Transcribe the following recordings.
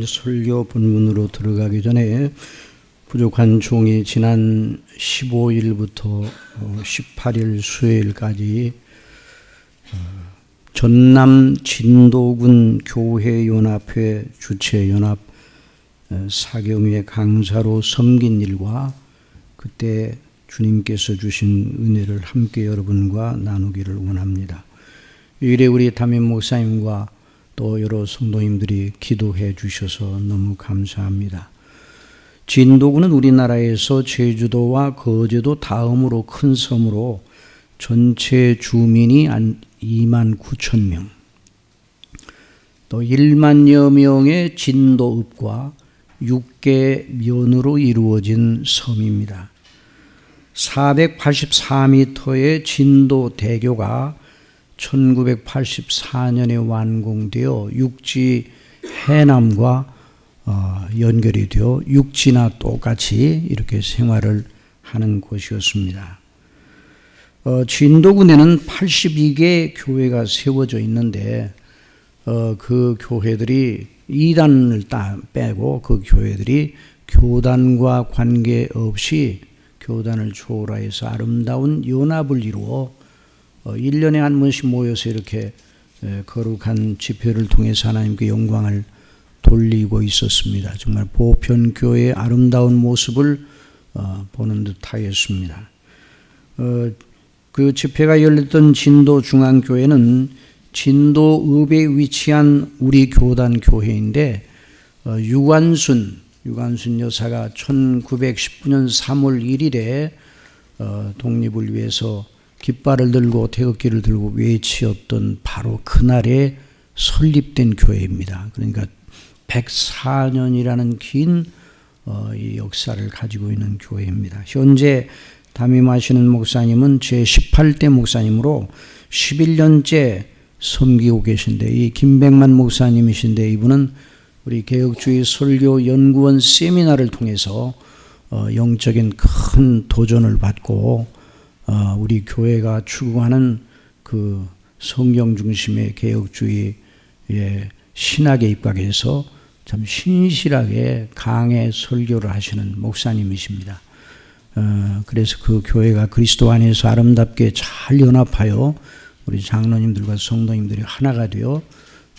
설교 본문으로 들어가기 전에 부족한 종이 지난 15일부터 18일 수요일까지 전남 진도군 교회연합회 주최연합 사경회 강사로 섬긴 일과 그때 주님께서 주신 은혜를 함께 여러분과 나누기를 원합니다. 이 일에 우리 담임 목사님과 또 여러 성도님들이 기도해 주셔서 너무 감사합니다. 진도군은 우리나라에서 제주도와 거제도 다음으로 큰 섬으로 전체 주민이 한 2만 9천 명, 또 1만여 명의 진도읍과 6개 면으로 이루어진 섬입니다. 484m의 진도대교가 1984년에 완공되어 육지 해남과 연결이 되어 육지나 똑같이 이렇게 생활을 하는 곳이었습니다. 진도군에는 82개 교회가 세워져 있는데 그 교회들이 이단을 빼고 그 교회들이 교단과 관계없이 교단을 초월해서 아름다운 연합을 이루어 1년에 한 번씩 모여서 이렇게 거룩한 집회를 통해서 하나님께 영광을 돌리고 있었습니다. 정말 보편교회의 아름다운 모습을 보는 듯하였습니다. 그 집회가 열렸던 진도중앙교회는 진도읍에 위치한 우리 교단 교회인데 유관순 여사가 1919년 3월 1일에 독립을 위해서 깃발을 들고 태극기를 들고 외치었던 바로 그날에 설립된 교회입니다. 그러니까 104년이라는 긴 이 역사를 가지고 있는 교회입니다. 현재 담임하시는 목사님은 제18대 목사님으로 11년째 섬기고 계신데, 이 김백만 목사님이신데 이분은 우리 개혁주의 설교 연구원 세미나를 통해서 영적인 큰 도전을 받고 우리 교회가 추구하는 그 성경 중심의 개혁주의의 신학에 입각해서 참 신실하게 강해 설교를 하시는 목사님이십니다. 그래서 그 교회가 그리스도 안에서 아름답게 잘 연합하여 우리 장로님들과 성도님들이 하나가 되어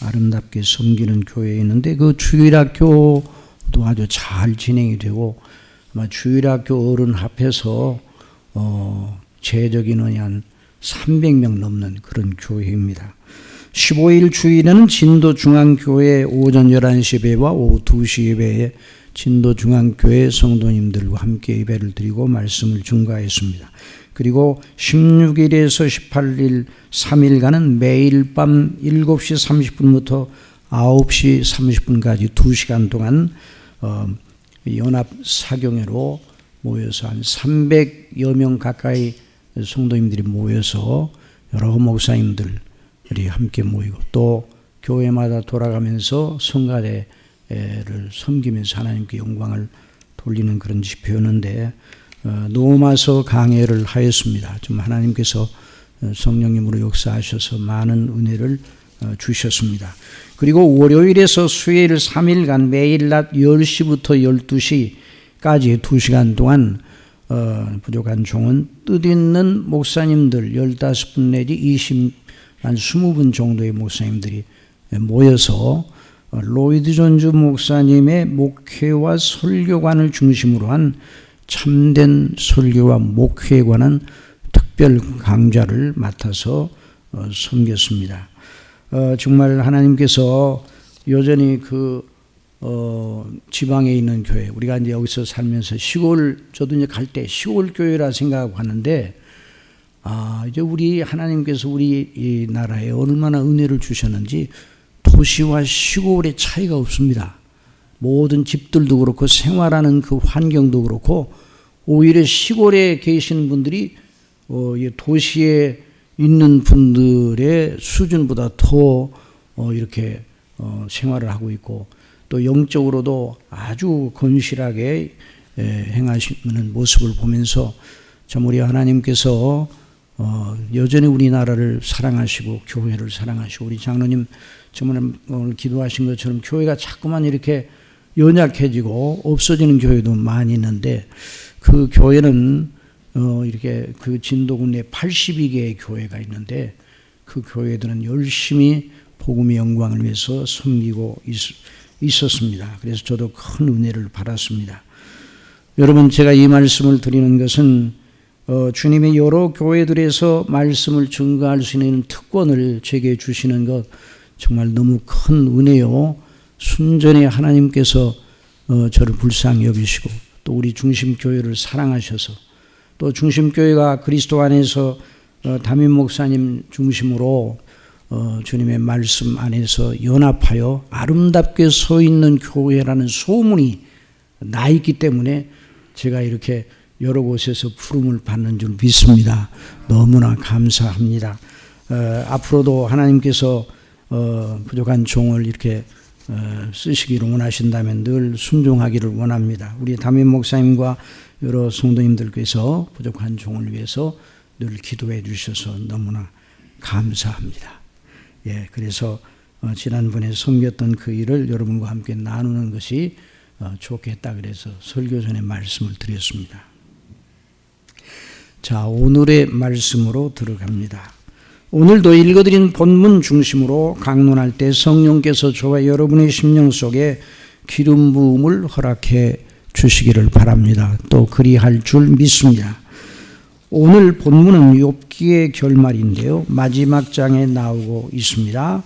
아름답게 섬기는 교회에 있는데, 그 주일학교도 아주 잘 진행이 되고 아마 주일학교 어른 합해서 재적 인원이 한 300명 넘는 그런 교회입니다. 15일 주일에는 진도중앙교회 오전 11시 예배와 오후 2시 예배에 진도중앙교회 성도님들과 함께 예배를 드리고 말씀을 증거했습니다. 그리고 16일에서 18일 3일간은 매일 밤 7시 30분부터 9시 30분까지 2시간 동안 연합 사경회로 모여서 한 300여 명 가까이 성도님들이 모여서 여러 목사님들이 함께 모이고 또 교회마다 돌아가면서 성가대를 섬기면서 하나님께 영광을 돌리는 그런 집회였는데, 노마서 강해를 하였습니다. 좀 하나님께서 성령님으로 역사하셔서 많은 은혜를 주셨습니다. 그리고 월요일에서 수요일 3일간 매일 낮 10시부터 12시까지 2시간 동안 부족한 종은 뜻있는 목사님들 15분 내지 20분 정도의 목사님들이 모여서 로이드 존즈 목사님의 목회와 설교관을 중심으로 한 참된 설교와 목회에 관한 특별 강좌를 맡아서 섬겼습니다. 정말 하나님께서 여전히 지방에 있는 교회, 우리가 이제 여기서 살면서 저도 이제 갈 때 시골 교회라 생각하고 하는데, 이제 우리 하나님께서 우리 이 나라에 얼마나 은혜를 주셨는지 도시와 시골의 차이가 없습니다. 모든 집들도 그렇고 생활하는 그 환경도 그렇고, 오히려 시골에 계신 분들이 도시에 있는 분들의 수준보다 더 이렇게 생활을 하고 있고, 또 영적으로도 아주 건실하게 행하시는 모습을 보면서 참 우리 하나님께서 여전히 우리나라를 사랑하시고 교회를 사랑하시고 우리 장로님 정말 오늘 기도하신 것처럼 교회가 자꾸만 이렇게 연약해지고 없어지는 교회도 많이 있는데, 그 교회는 이렇게 그 진도군 내 82개의 교회가 있는데, 그 교회들은 열심히 복음의 영광을 위해서 섬기고 있었습니다. 그래서 저도 큰 은혜를 받았습니다. 여러분, 제가 이 말씀을 드리는 것은 주님의 여러 교회들에서 말씀을 증거할 수 있는 특권을 제게 주시는 것 정말 너무 큰 은혜요. 순전히 하나님께서 저를 불쌍히 여기시고 또 우리 중심교회를 사랑하셔서 또 중심교회가 그리스도 안에서 담임 목사님 중심으로 주님의 말씀 안에서 연합하여 아름답게 서 있는 교회라는 소문이 나 있기 때문에 제가 이렇게 여러 곳에서 부름을 받는 줄 믿습니다. 너무나 감사합니다. 앞으로도 하나님께서 부족한 종을 이렇게 쓰시기를 원하신다면 늘 순종하기를 원합니다. 우리 담임 목사님과 여러 성도님들께서 부족한 종을 위해서 늘 기도해 주셔서 너무나 감사합니다. 예, 그래서 지난번에 섬겼던 그 일을 여러분과 함께 나누는 것이 좋겠다 그래서 설교 전에 말씀을 드렸습니다. 자, 오늘의 말씀으로 들어갑니다. 오늘도 읽어드린 본문 중심으로 강론할 때 성령께서 저와 여러분의 심령 속에 기름 부음을 허락해 주시기를 바랍니다. 또 그리할 줄 믿습니다. 오늘 본문은 욥기의 결말인데요, 마지막 장에 나오고 있습니다.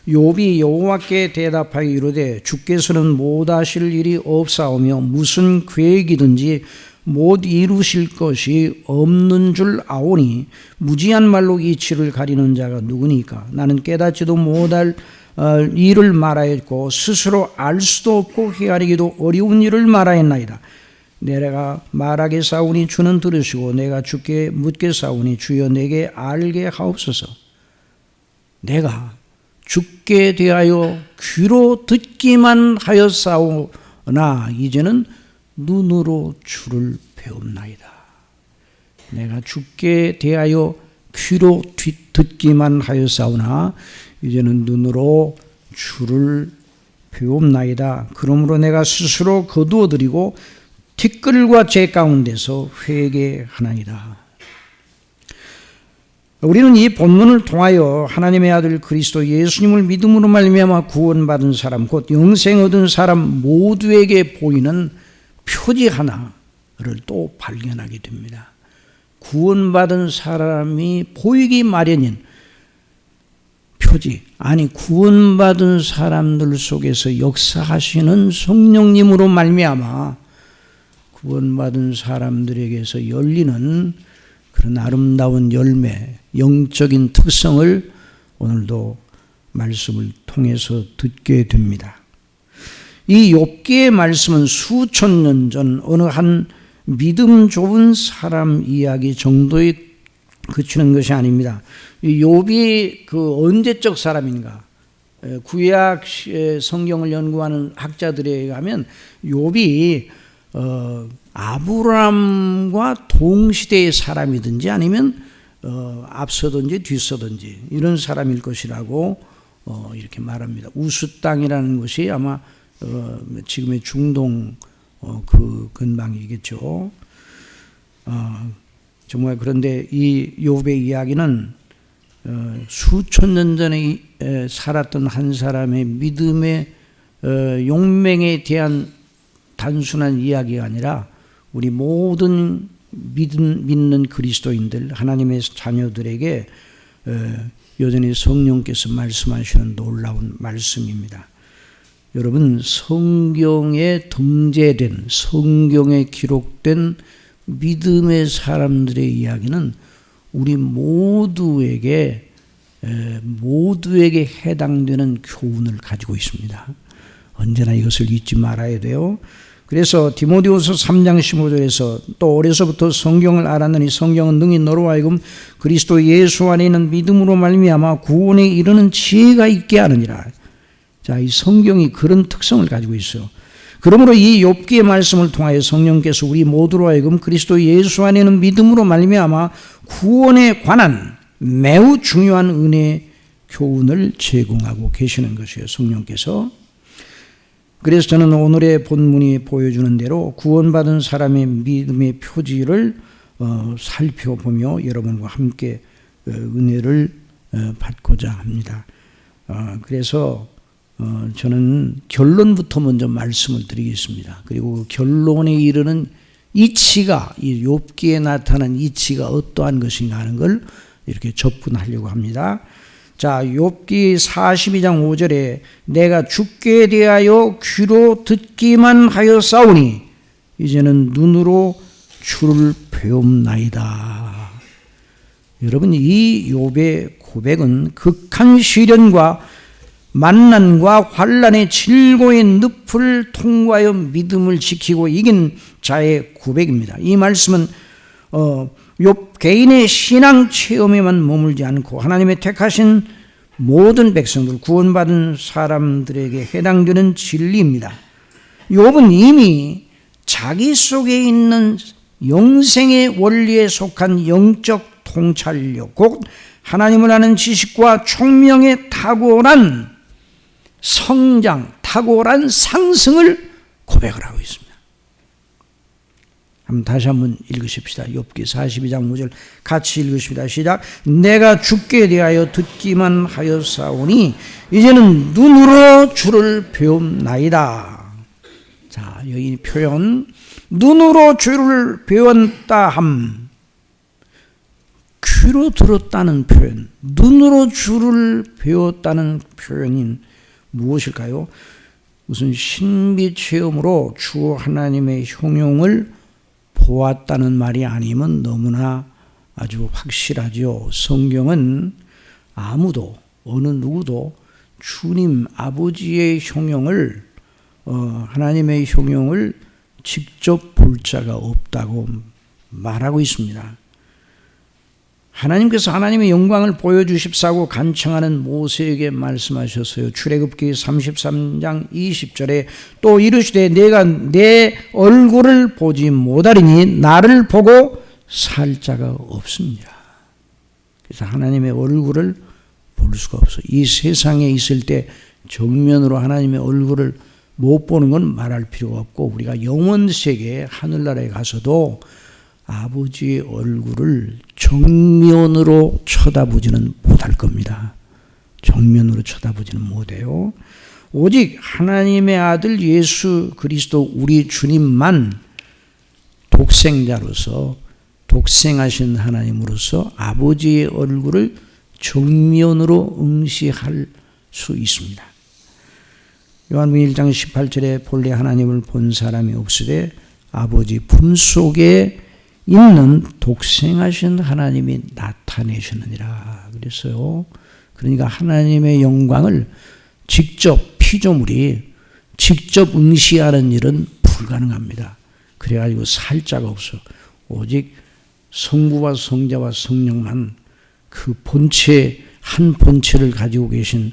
욥이 여호와께 대답하여 이르되 주께서는 못하실 일이 없사오며 무슨 계획이든지 못 이루실 것이 없는 줄 아오니 무지한 말로 이치를 가리는 자가 누구니까. 나는 깨닫지도 못할 일을 말하였고 스스로 알 수도 없고 헤아리기도 어려운 일을 말하였나이다. 내가 말하게 싸우니 주는 들으시고 내가 주께 묻게 싸우니 주여 내게 알게 하옵소서. 내가 주께 대하여 귀로 듣기만 하였사오나 이제는 눈으로 주를 배웁나이다. 내가 주께 대하여 귀로 듣기만 하였사오나 이제는 눈으로 주를 배웁나이다. 그러므로 내가 스스로 거두어드리고 티끌과 제 가운데서 회개하나이다. 우리는 이 본문을 통하여 하나님의 아들 그리스도 예수님을 믿음으로 말미암아 구원받은 사람, 곧 영생 얻은 사람 모두에게 보이는 표지 하나를 또 발견하게 됩니다. 구원받은 사람이 보이기 마련인 표지, 아니 구원받은 사람들 속에서 역사하시는 성령님으로 말미암아 구원받은 사람들에게서 열리는 그런 아름다운 열매, 영적인 특성을 오늘도 말씀을 통해서 듣게 됩니다. 이 욥기의 말씀은 수천 년 전 어느 한 믿음 좋은 사람 이야기 정도에 그치는 것이 아닙니다. 이 욥이 그 언제적 사람인가? 구약 성경을 연구하는 학자들에 의하면 욥이 아브라함과 동시대의 사람이든지 아니면 앞서든지 뒤서든지 이런 사람일 것이라고 이렇게 말합니다. 우스 땅이라는 것이 아마 지금의 중동 그 근방이겠죠. 정말 그런데 이 욥의 이야기는 수천 년 전에 살았던 한 사람의 믿음의 용맹에 대한 단순한 이야기가 아니라 우리 모든 믿는 그리스도인들, 하나님의 자녀들에게 여전히 성령께서 말씀하시는 놀라운 말씀입니다. 여러분, 성경에 등재된, 성경에 기록된 믿음의 사람들의 이야기는 우리 모두에게 해당되는 교훈을 가지고 있습니다. 언제나 이것을 잊지 말아야 돼요. 그래서 디모데후서 3장 15절에서 또 어려서부터 성경을 알았느니 성경은 능히 너로 하여금 그리스도 예수 안에 있는 믿음으로 말미암아 구원에 이르는 지혜가 있게 하느니라. 자, 이 성경이 그런 특성을 가지고 있어요. 그러므로 이 욥기의 말씀을 통하여 성령께서 우리 모두로 하여금 그리스도 예수 안에 있는 믿음으로 말미암아 구원에 관한 매우 중요한 은혜 교훈을 제공하고 계시는 것이에요, 성령께서. 그래서 저는 오늘의 본문이 보여주는 대로 구원받은 사람의 믿음의 표지를 살펴보며 여러분과 함께 은혜를 받고자 합니다. 그래서 저는 결론부터 먼저 말씀을 드리겠습니다. 그리고 결론에 이르는 이치가, 이 욥기에 나타난 이치가 어떠한 것인가 하는 걸 이렇게 접근하려고 합니다. 자, 욥기 42장 5절에 내가 주께 대하여 귀로 듣기만 하였사오니 이제는 눈으로 주를 배움나이다. 여러분, 이 욥의 고백은 극한 시련과 만난과 환난의 질고의 늪을 통과하여 믿음을 지키고 이긴 자의 고백입니다. 이 말씀은 욥 개인의 신앙 체험에만 머물지 않고 하나님의 택하신 모든 백성들, 구원받은 사람들에게 해당되는 진리입니다. 욥은 이미 자기 속에 있는 영생의 원리에 속한 영적 통찰력, 곧 하나님을 아는 지식과 총명의 탁월한 성장, 탁월한 상승을 고백을 하고 있습니다. 다시 한번 읽으십시다. 욥기 42장 5절 같이 읽으십니다. 시작. 내가 주께 대하여 듣기만 하였사오니 이제는 눈으로 주를 배움나이다. 자, 여기 표현, 눈으로 주를 배웠다 함, 귀로 들었다는 표현, 눈으로 주를 배웠다는 표현인 무엇일까요? 무슨 신비 체험으로 주 하나님의 형용을 보았다는 말이 아니면 너무나 아주 확실하죠. 성경은 아무도, 어느 누구도 주님 아버지의 형용을, 하나님의 형용을 직접 볼 자가 없다고 말하고 있습니다. 하나님께서 하나님의 영광을 보여주십사고 간청하는 모세에게 말씀하셨어요. 출애굽기 33장 20절에 또 이르시되 내가 내 얼굴을 보지 못하리니 나를 보고 살 자가 없습니다. 그래서 하나님의 얼굴을 볼 수가 없어요. 이 세상에 있을 때 정면으로 하나님의 얼굴을 못 보는 건 말할 필요가 없고, 우리가 영원 세계 하늘나라에 가서도 아버지의 얼굴을 정면으로 쳐다보지는 못할 겁니다. 정면으로 쳐다보지는 못해요. 오직 하나님의 아들 예수 그리스도 우리 주님만 독생자로서, 독생하신 하나님으로서 아버지의 얼굴을 정면으로 응시할 수 있습니다. 요한복음 1장 18절에 본래 하나님을 본 사람이 없으되 아버지 품속에 있는 독생하신 하나님이 나타내셨느니라 그랬어요. 그러니까 하나님의 영광을 직접 피조물이 직접 응시하는 일은 불가능합니다. 그래가지고 살 자가 없어. 오직 성부와 성자와 성령만 그 본체, 한 본체를 가지고 계신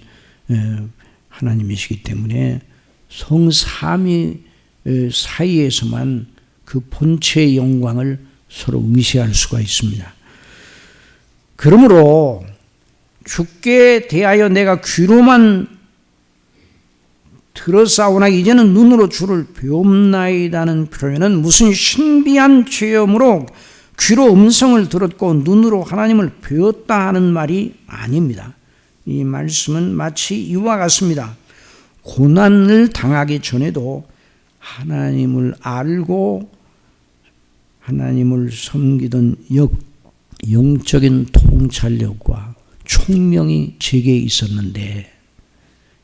하나님이시기 때문에 성삼위 사이에서만 그 본체의 영광을 서로 응시할 수가 있습니다. 그러므로 주께 대하여 내가 귀로만 들었사오나 이제는 눈으로 주를 배움나이다는 표현은 무슨 신비한 체험으로 귀로 음성을 들었고 눈으로 하나님을 배웠다 하는 말이 아닙니다. 이 말씀은 마치 이와 같습니다. 고난을 당하기 전에도 하나님을 알고 하나님을 섬기던 영적인 통찰력과 총명이 제게 있었는데,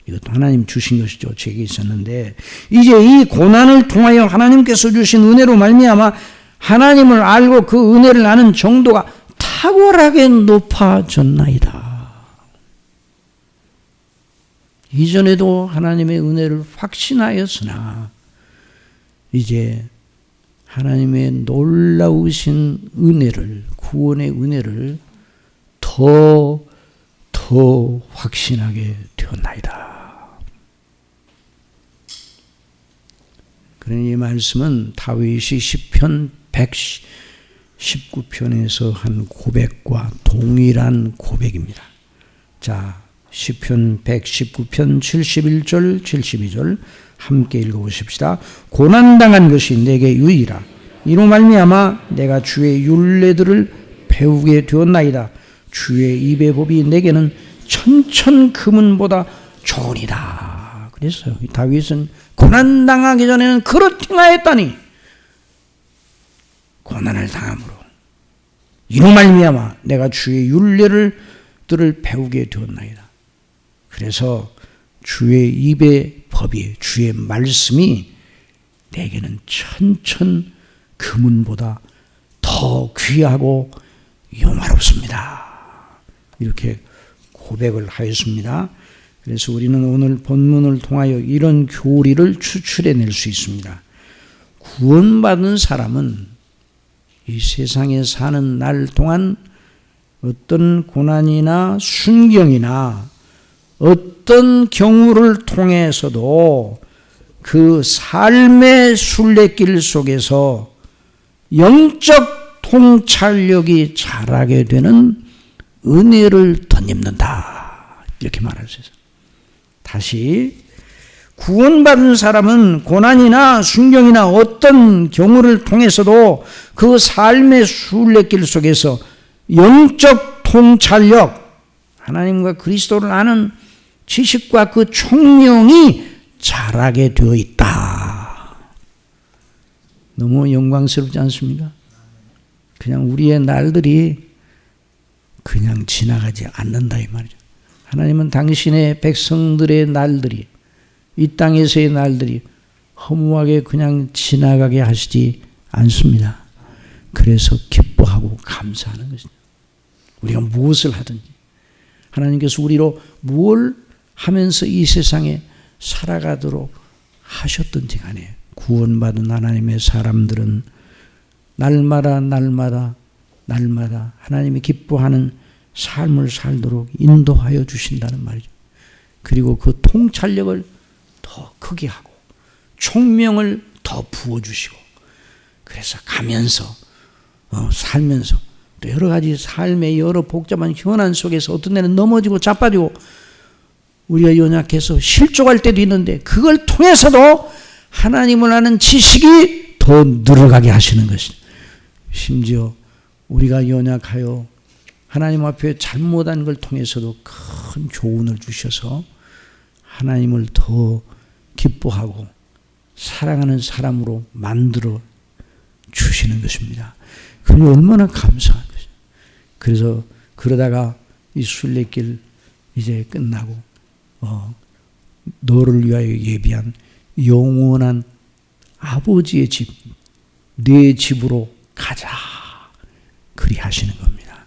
이것도 하나님 주신 것이죠. 제게 있었는데 이제 이 고난을 통하여 하나님께서 주신 은혜로 말미암아 하나님을 알고 그 은혜를 아는 정도가 탁월하게 높아졌나이다. 이전에도 하나님의 은혜를 확신하였으나 이제 하나님의 놀라우신 은혜를, 구원의 은혜를 더 확신하게 되었나이다. 그러니 이 말씀은 다윗이 시편 119편에서 한 고백과 동일한 고백입니다. 자, 시편 119편 71절 72절 함께 읽어보십시다. 고난당한 것이 내게 유익이라. 이로 말미암아 내가 주의 율례들을 배우게 되었나이다. 주의 입의 법이 내게는 천천 금은보다 좋으니라. 그래서 다윗은 고난당하기 전에는 그렇게 행하였다니 고난을 당함으로 이로 말미암아 내가 주의 율례들을 배우게 되었나이다. 그래서 주의 입의 법이, 주의 말씀이 내게는 천천 금은보다 더 귀하고 영화롭습니다. 이렇게 고백을 하였습니다. 그래서 우리는 오늘 본문을 통하여 이런 교리를 추출해낼 수 있습니다. 구원받은 사람은 이 세상에 사는 날 동안 어떤 고난이나 순경이나 어떤 경우를 통해서도 그 삶의 순례길 속에서 영적 통찰력이 자라게 되는 은혜를 덧입는다. 이렇게 말할 수 있어요. 다시 구원받은 사람은 고난이나 순경이나 어떤 경우를 통해서도 그 삶의 순례길 속에서 영적 통찰력, 하나님과 그리스도를 아는 지식과 그 총명이 자라게 되어 있다. 너무 영광스럽지 않습니까? 그냥 우리의 날들이 그냥 지나가지 않는다 이 말이죠. 하나님은 당신의 백성들의 날들이, 이 땅에서의 날들이 허무하게 그냥 지나가게 하시지 않습니다. 그래서 기뻐하고 감사하는 것입니다. 우리가 무엇을 하든지 하나님께서 우리로 뭘 하면서 이 세상에 살아가도록 하셨든지 간에 구원받은 하나님의 사람들은 날마다 하나님이 기뻐하는 삶을 살도록 인도하여 주신다는 말이죠. 그리고 그 통찰력을 더 크게 하고 총명을 더 부어주시고, 그래서 가면서 살면서 또 여러 가지 삶의 여러 복잡한 현안 속에서 어떤 데는 넘어지고 자빠지고 우리가 연약해서 실족할 때도 있는데 그걸 통해서도 하나님을 아는 지식이 더 늘어가게 하시는 것이죠. 심지어 우리가 연약하여 하나님 앞에 잘못한 걸 통해서도 큰 교훈을 주셔서 하나님을 더 기뻐하고 사랑하는 사람으로 만들어 주시는 것입니다. 그러니 얼마나 감사한 것이죠. 그래서 그러다가 이 순례길 이제 끝나고 너를 위하여 예비한 영원한 아버지의 집, 내 집으로 가자. 그리 하시는 겁니다.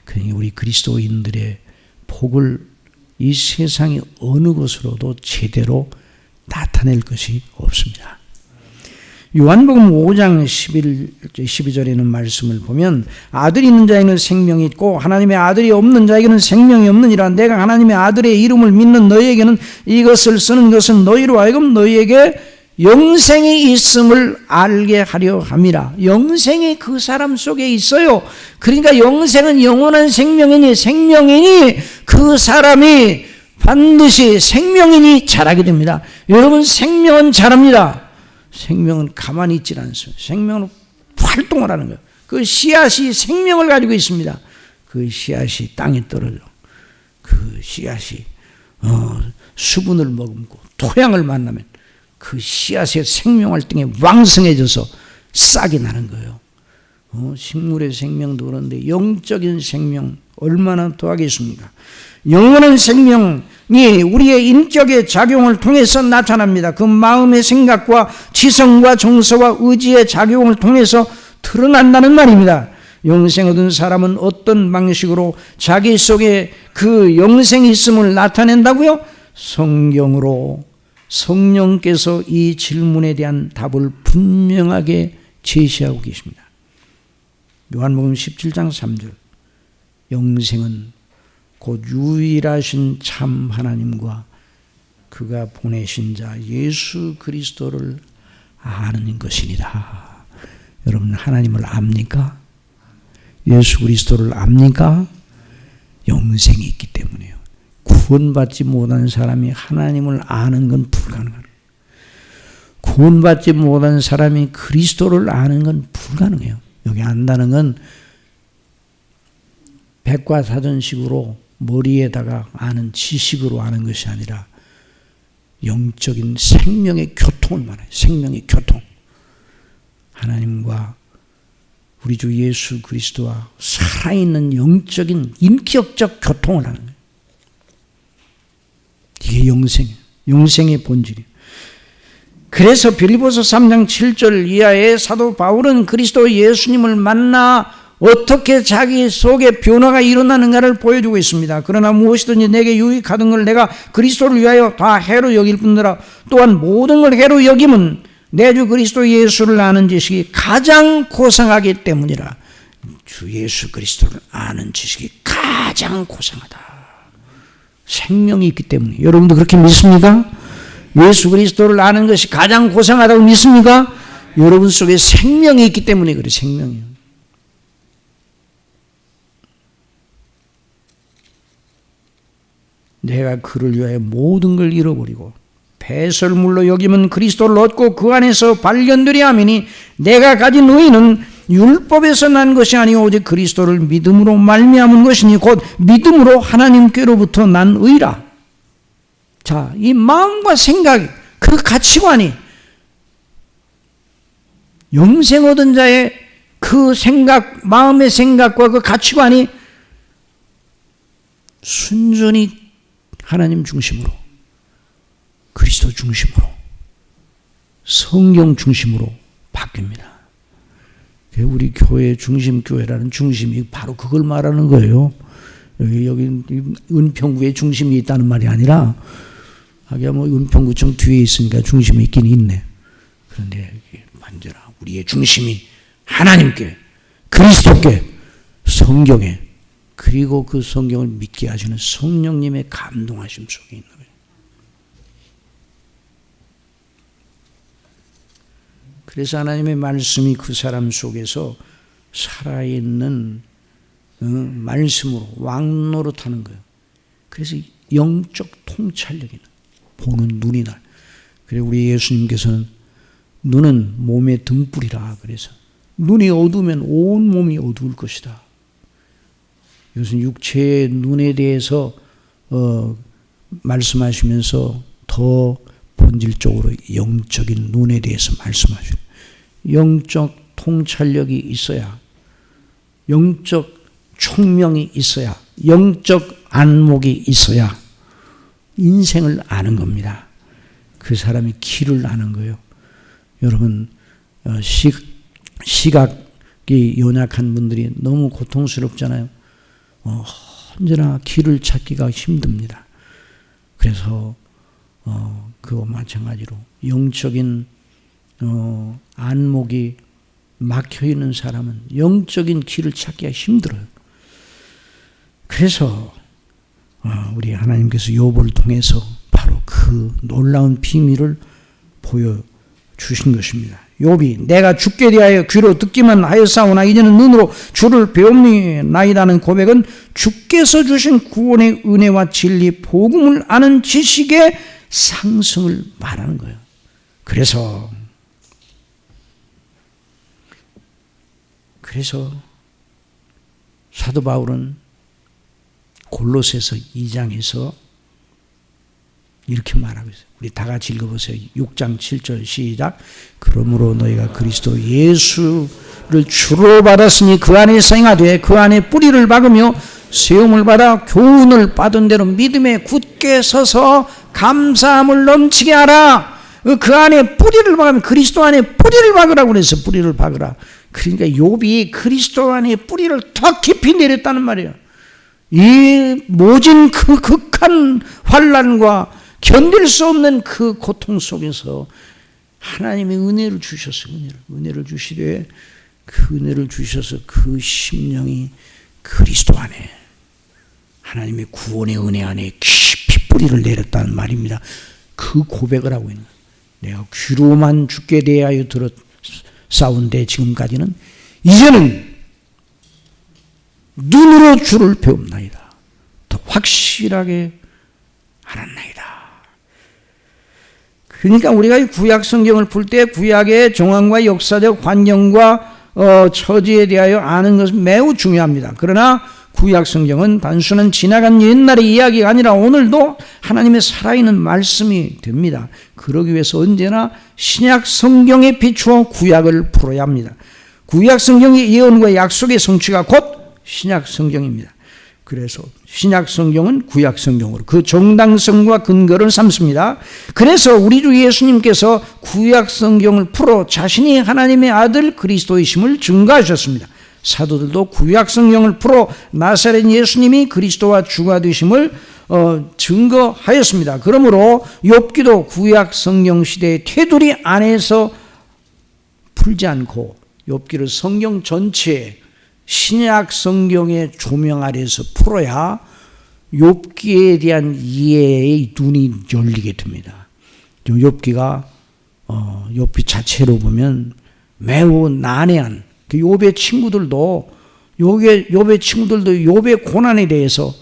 그러니 우리 그리스도인들의 복을 이 세상의 어느 곳으로도 제대로 나타낼 것이 없습니다. 요한복음 5장 12절에는 말씀을 보면 아들이 있는 자에게는 생명이 있고 하나님의 아들이 없는 자에게는 생명이 없느니라. 내가 하나님의 아들의 이름을 믿는 너희에게는 이것을 쓰는 것은 너희로 하여금 너희에게 영생이 있음을 알게 하려 함이라. 영생이 그 사람 속에 있어요. 그러니까 영생은 영원한 생명이니 그 사람이 반드시 생명인이 자라게 됩니다. 여러분, 생명은 자랍니다. 생명은 가만히 있질 않습니다. 생명은 활동을 하는 거예요. 그 씨앗이 생명을 가지고 있습니다. 그 씨앗이 땅에 떨어져 그 씨앗이 수분을 머금고 토양을 만나면 그 씨앗의 생명 활동이 왕성해져서 싹이 나는 거예요. 식물의 생명도 그런데 영적인 생명 얼마나 더하겠습니까? 영원한 생명이 우리의 인격의 작용을 통해서 나타납니다. 그 마음의 생각과 지성과 정서와 의지의 작용을 통해서 드러난다는 말입니다. 영생 얻은 사람은 어떤 방식으로 자기 속에 그 영생이 있음을 나타낸다고요? 성경으로 성령께서 이 질문에 대한 답을 분명하게 제시하고 계십니다. 요한복음 17장 3절, 영생은 곧 유일하신 참 하나님과 그가 보내신 자 예수 그리스도를 아는 것이니라. 여러분, 하나님을 압니까? 예수 그리스도를 압니까? 영생이 있기 때문에요. 구원받지 못한 사람이 하나님을 아는 건 불가능합니다. 구원받지 못한 사람이 그리스도를 아는 건 불가능해요. 여기 안다는 건 백과사전식으로 머리에다가 아는 지식으로 아는 것이 아니라 영적인 생명의 교통을 말해요. 생명의 교통. 하나님과 우리 주 예수 그리스도와 살아있는 영적인 인격적 교통을 하는 거예요. 이게 영생이에요. 영생의 본질이에요. 그래서 빌립보서 3장 7절 이하에 사도 바울은 그리스도 예수님을 만나 어떻게 자기 속에 변화가 일어나는가를 보여주고 있습니다. 그러나 무엇이든지 내게 유익하던 걸 내가 그리스도를 위하여 다 해로 여길 뿐더러 또한 모든 걸 해로 여김은 내 주 그리스도 예수를 아는 지식이 가장 고상하기 때문이라. 주 예수 그리스도를 아는 지식이 가장 고상하다. 생명이 있기 때문에. 여러분도 그렇게 믿습니까? 예수 그리스도를 아는 것이 가장 고상하다고 믿습니까? 여러분 속에 생명이 있기 때문에 그래. 생명이요. 내가 그를 위하여 모든 걸 잃어버리고 배설물로 여기면 그리스도를 얻고 그 안에서 발견되려 함이니 내가 가진 의는 율법에서 난 것이 아니오 오직 그리스도를 믿음으로 말미암은 것이니 곧 믿음으로 하나님께로부터 난 의라. 자, 이 마음과 생각, 그 가치관이 영생 얻은 자의 그 생각, 마음의 생각과 그 가치관이 순전히 하나님 중심으로, 그리스도 중심으로, 성경 중심으로 바뀝니다. 우리 교회 중심교회라는 중심이 바로 그걸 말하는 거예요. 여기 은평구에 중심이 있다는 말이 아니라, 하기야 뭐 은평구청 뒤에 있으니까 중심이 있긴 있네. 그런데 완전히 우리의 중심이 하나님께, 그리스도께, 성경에, 그리고 그 성경을 믿게 하시는 성령님의 감동하심 속에 있는 거예요. 그래서 하나님의 말씀이 그 사람 속에서 살아있는 말씀으로 왕노릇하는 거예요. 그래서 영적 통찰력이 보는 눈이 나. 그래 우리 예수님께서는 눈은 몸의 등불이라 그래서 눈이 어두우면 온 몸이 어두울 것이다. 이것은 육체의 눈에 대해서 말씀하시면서 더 본질적으로 영적인 눈에 대해서 말씀하시고 영적 통찰력이 있어야, 영적 총명이 있어야, 영적 안목이 있어야 인생을 아는 겁니다. 그 사람이 길을 아는 거예요. 여러분 시각이 연약한 분들이 너무 고통스럽잖아요. 언제나 길을 찾기가 힘듭니다. 그래서 그와 마찬가지로 영적인 안목이 막혀있는 사람은 영적인 길을 찾기가 힘들어요. 그래서 우리 하나님께서 욥을 통해서 바로 그 놀라운 비밀을 보여주신 것입니다. 욥이 내가 주께 대하여 귀로 듣기만 하였사오나 이제는 눈으로 주를 배웁니나이다는 고백은 주께서 주신 구원의 은혜와 진리 복음을 아는 지식의 상승을 말하는 거예요. 그래서 사도 바울은 골로새서 2장에서 이렇게 말하고 있어요. 우리 다 같이 읽어보세요. 6장 7절 시작. 그러므로 너희가 그리스도 예수를 주로 받았으니 그 안에 생하되 그 안에 뿌리를 박으며 세움을 받아 교훈을 받은 대로 믿음에 굳게 서서 감사함을 넘치게 하라. 그 안에 뿌리를 박으면 그리스도 안에 뿌리를 박으라고 그래서 뿌리를 박으라. 그러니까 욥이 그리스도 안에 뿌리를 더 깊이 내렸다는 말이에요. 이 모진 그 극한 환난과 견딜 수 없는 그 고통 속에서 하나님의 은혜를 주셨어요. 은혜를 주시되 그 은혜를 주셔서 그 심령이 그리스도 안에 하나님의 구원의 은혜 안에 깊이 뿌리를 내렸다는 말입니다. 그 고백을 하고 있는 거예요. 내가 귀로만 주께 대하여 싸운데 지금까지는 이제는 눈으로 주를 배웁나이다. 더 확실하게 않았나이다. 그러니까 우리가 구약 성경을 풀 때 구약의 정황과 역사적 환경과 처지에 대하여 아는 것은 매우 중요합니다. 그러나 구약 성경은 단순한 지나간 옛날의 이야기가 아니라 오늘도 하나님의 살아있는 말씀이 됩니다. 그러기 위해서 언제나 신약 성경에 비추어 구약을 풀어야 합니다. 구약 성경의 예언과 약속의 성취가 곧 신약 성경입니다. 그래서 신약 성경은 구약 성경으로 그 정당성과 근거를 삼습니다. 그래서 우리 주 예수님께서 구약 성경을 풀어 자신이 하나님의 아들 그리스도이심을 증거하셨습니다. 사도들도 구약 성경을 풀어 나사렛 예수님이 그리스도와 주가 되심을 증거하였습니다. 그러므로 욥기도 구약 성경 시대의 테두리 안에서 풀지 않고 욥기를 성경 전체에 신약 성경의 조명 아래에서 풀어야 욥기에 대한 이해의 눈이 열리게 됩니다. 욥기가 욥기 자체로 보면 매우 난해한 그 욥의 친구들도 욥의 고난에 대해서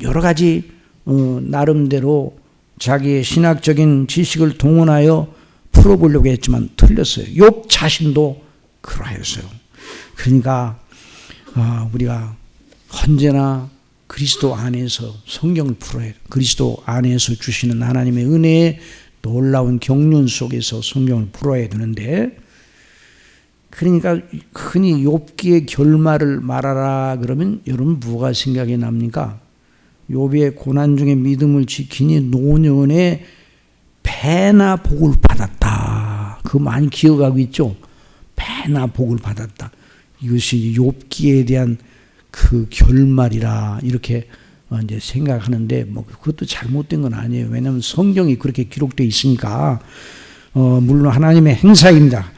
여러 가지 나름대로 자기의 신학적인 지식을 동원하여 풀어보려고 했지만 틀렸어요. 욥 자신도 그러하였어요. 그러니까 우리가 언제나 그리스도 안에서 성경을 풀어야 해요. 그리스도 안에서 주시는 하나님의 은혜의 놀라운 경륜 속에서 성경을 풀어야 되는데, 그러니까 흔히 욥기의 결말을 말하라 그러면 여러분 뭐가 생각이 납니까? 욥의 고난 중에 믿음을 지키니 노년에 배나 복을 받았다. 그거 많이 기억하고 있죠? 배나 복을 받았다. 이것이 욥기에 대한 그 결말이라 이렇게 이제 생각하는데 뭐 그것도 잘못된 건 아니에요. 왜냐하면 성경이 그렇게 기록되어 있으니까 물론 하나님의 행사입니다.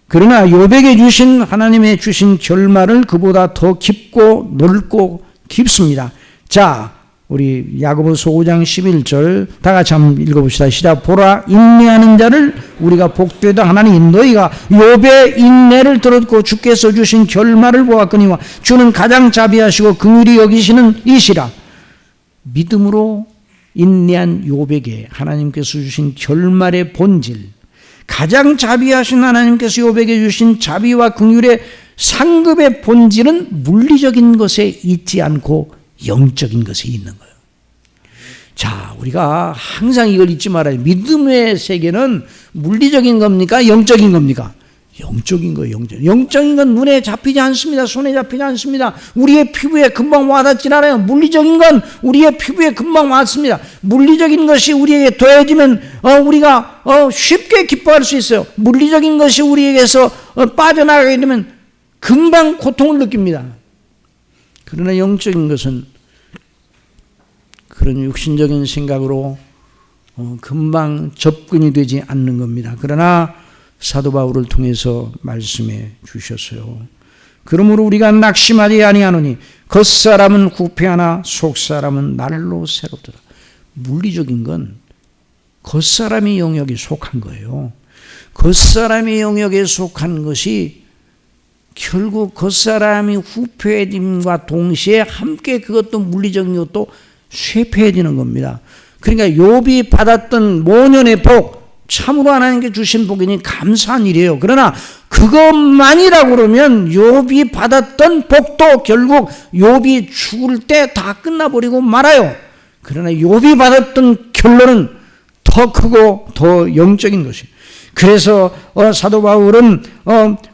그러나 욥에게 주신 하나님의 주신 결말은 그보다 더 깊고 넓고 깊습니다. 자, 우리 야고보서 5장 11절 다 같이 한번 읽어봅시다. 시작. 보라, 인내하는 자를 우리가 복되다 하나니 너희가 욥의 인내를 들었고 주께서 주신 결말을 보았거니와 주는 가장 자비하시고 긍휼히 여기시는 이시라. 믿음으로 인내한 욥에게 하나님께서 주신 결말의 본질, 가장 자비하신 하나님께서 욥에게 주신 자비와 긍휼의 상급의 본질은 물리적인 것에 있지 않고 영적인 것에 있는 거예요. 자, 우리가 항상 이걸 잊지 말아요. 믿음의 세계는 물리적인 겁니까? 영적인 겁니까? 영적인 거예요. 영적인 건 눈에 잡히지 않습니다. 손에 잡히지 않습니다. 우리의 피부에 금방 와닿지 않아요. 물리적인 건 우리의 피부에 금방 왔습니다. 물리적인 것이 우리에게 더해지면 우리가 쉽게 기뻐할 수 있어요. 물리적인 것이 우리에게서 빠져나가게 되면 금방 고통을 느낍니다. 그러나 영적인 것은 그런 육신적인 생각으로 금방 접근이 되지 않는 겁니다. 그러나 사도 바울을 통해서 말씀해 주셨어요. 그러므로 우리가 낙심하지 아니하노니 겉사람은 후패하나 속사람은 날로 새롭도다. 물리적인 건 겉사람의 영역에 속한 거예요. 겉사람의 영역에 속한 것이 결국 겉사람이 후패해짐과 동시에 함께 그것도 물리적인 것도 쇠폐해지는 겁니다. 그러니까 욥이 받았던 모년의 복, 참으로 하나님께 주신 복이니 감사한 일이에요. 그러나 그것만이라고 그러면 욥이 받았던 복도 결국 욥이 죽을 때 다 끝나버리고 말아요. 그러나 욥이 받았던 결론은 더 크고 더 영적인 것이에요. 그래서 사도 바울은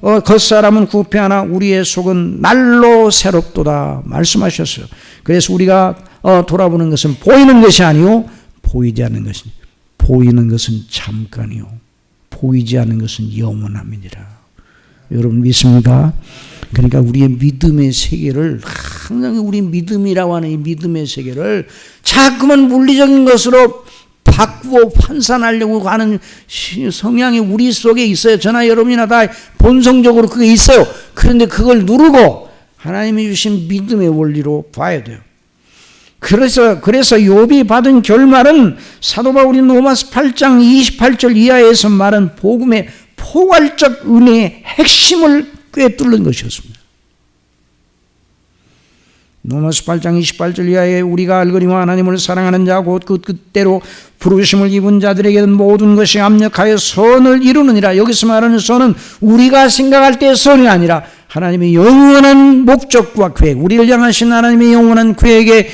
겉사람은 후패하나 우리의 속은 날로 새롭도다 말씀하셨어요. 그래서 우리가 돌아보는 것은 보이는 것이 아니요 보이지 않는 것이니 보이는 것은 잠깐이요 보이지 않는 것은 영원함이니라. 여러분 믿습니까? 그러니까 우리의 믿음의 세계를 항상 우리 믿음이라고 하는 이 믿음의 세계를 자꾸만 물리적인 것으로 바꾸고 판단하려고 하는 성향이 우리 속에 있어요. 저나 여러분이나 다 본성적으로 그게 있어요. 그런데 그걸 누르고 하나님이 주신 믿음의 원리로 봐야 돼요. 그래서 욥이 받은 결말은 사도 바울이 로마서 8장 28절 이하에서 말한 복음의 포괄적 은혜의 핵심을 꿰뚫는 것이었습니다. 로마서 8장 28절 이하에 우리가 알거니와 하나님을 사랑하는 자 곧 그 뜻대로 부르심을 입은 자들에게는 모든 것이 합력하여 선을 이루느니라. 여기서 말하는 선은 우리가 생각할 때의 선이 아니라 하나님의 영원한 목적과 계획, 우리를 향하신 하나님의 영원한 계획의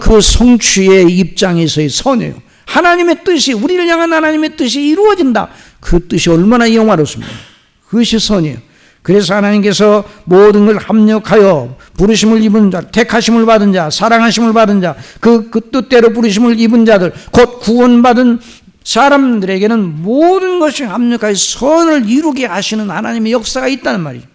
그 성취의 입장에서의 선이에요. 하나님의 뜻이, 우리를 향한 하나님의 뜻이 이루어진다. 그 뜻이 얼마나 영화롭습니다. 그것이 선이에요. 그래서 하나님께서 모든 걸 합력하여 부르심을 입은 자, 택하심을 받은 자, 사랑하심을 받은 자, 그 뜻대로 부르심을 입은 자들, 곧 구원받은 사람들에게는 모든 것이 합력하여 선을 이루게 하시는 하나님의 역사가 있다는 말이죠.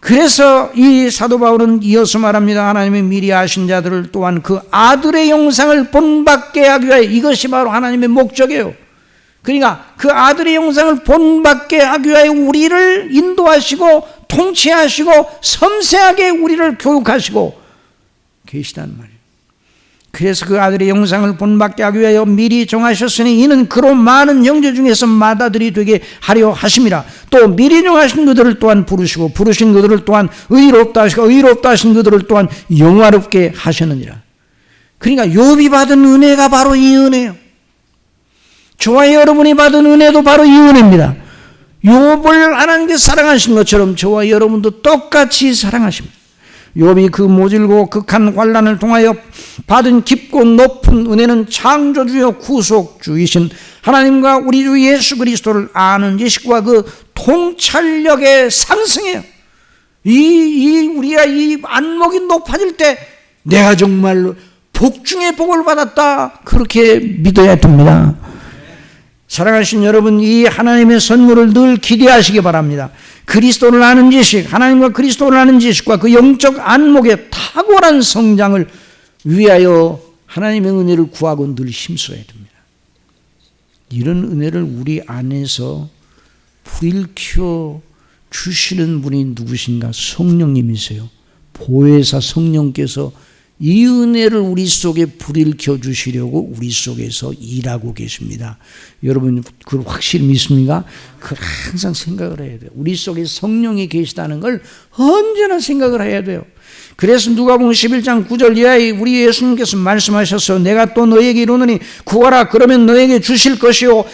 그래서 이 사도 바울은 이어서 말합니다. 하나님의 미리 아신 자들을 또한 그 아들의 형상을 본받게 하기 위하여, 이것이 바로 하나님의 목적이에요. 그러니까 그 아들의 형상을 본받게 하기 위하여 우리를 인도하시고 통치하시고 섬세하게 우리를 교육하시고 계시다는 말이에요. 그래서 그 아들의 형상을 본받게 하기 위하여 미리 정하셨으니 이는 그로 많은 형제 중에서 맏아들이 되게 하려 하심이라. 또 미리 정하신 그들을 또한 부르시고 부르신 그들을 또한 의롭다 하시고 의롭다 하신 그들을 또한 영화롭게 하셨느니라. 그러니까 욥이 받은 은혜가 바로 이 은혜예요. 저와 여러분이 받은 은혜도 바로 이 은혜입니다. 욥을 하나님께서 사랑하신 것처럼 저와 여러분도 똑같이 사랑하십니다. 욥이 그 모질고 극한 환난을 통하여 받은 깊고 높은 은혜는 창조주요 구속주이신 하나님과 우리 주 예수 그리스도를 아는 지식과 그 통찰력의 상승이에요. 우리가 이 안목이 높아질 때 내가 정말로 복 중에 복을 받았다, 그렇게 믿어야 됩니다. 사랑하신 여러분, 이 하나님의 선물을 늘 기대하시기 바랍니다. 그리스도를 아는 지식, 하나님과 그리스도를 아는 지식과 그 영적 안목의 탁월한 성장을 위하여 하나님의 은혜를 구하고 늘 힘써야 됩니다. 이런 은혜를 우리 안에서 불일켜 주시는 분이 누구신가? 성령님이세요. 보혜사 성령께서 이 은혜를 우리 속에 불일켜 주시려고 우리 속에서 일하고 계십니다. 여러분 그걸 확실히 믿습니까? 그걸 항상 생각을 해야 돼요. 우리 속에 성령이 계시다는 걸 언제나 생각을 해야 돼요. 그래서 누가복음 11장 9절 이하에 우리 예수님께서 말씀하셨어요. 내가 또 너에게 이르노니 구하라 그러면 너에게 주실 것이요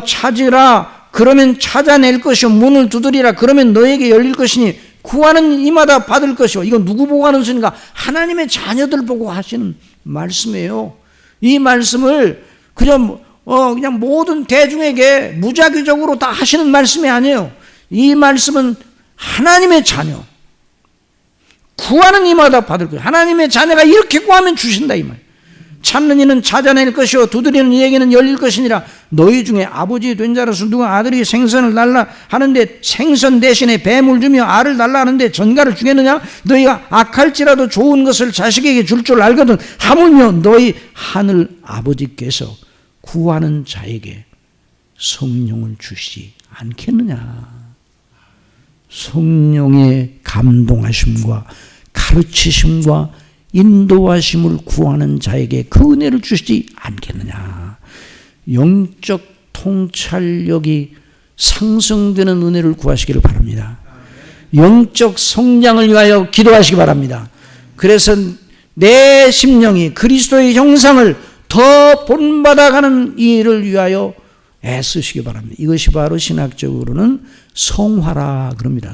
찾으라 그러면 찾아낼 것이요 문을 두드리라 그러면 너에게 열릴 것이니 구하는 이마다 받을 것이요. 이건 누구 보고 하는 소리인가? 하나님의 자녀들 보고 하시는 말씀이에요. 이 말씀을 그냥 모든 대중에게 무작위적으로 다 하시는 말씀이 아니에요. 이 말씀은 하나님의 자녀, 구하는 이마다 받을 것이요. 하나님의 자녀가 이렇게 구하면 주신다 이 말. 찾는 이는 찾아낼 것이요 두드리는 이에게는 열릴 것이니라. 너희 중에 아버지 된 자로서 누가 아들이 생선을 달라 하는데 생선 대신에 뱀을 주며 알을 달라 하는데 전갈을 주겠느냐? 너희가 악할지라도 좋은 것을 자식에게 줄 줄 알거든 하물며 너희 하늘 아버지께서 구하는 자에게 성령을 주시지 않겠느냐? 성령의 감동하심과 가르치심과 인도하심을 구하는 자에게 그 은혜를 주시지 않겠느냐. 영적 통찰력이 상승되는 은혜를 구하시기를 바랍니다. 영적 성장을 위하여 기도하시기 바랍니다. 그래서 내 심령이 그리스도의 형상을 더 본받아가는 일을 위하여 애쓰시기 바랍니다. 이것이 바로 신학적으로는 성화라 그럽니다.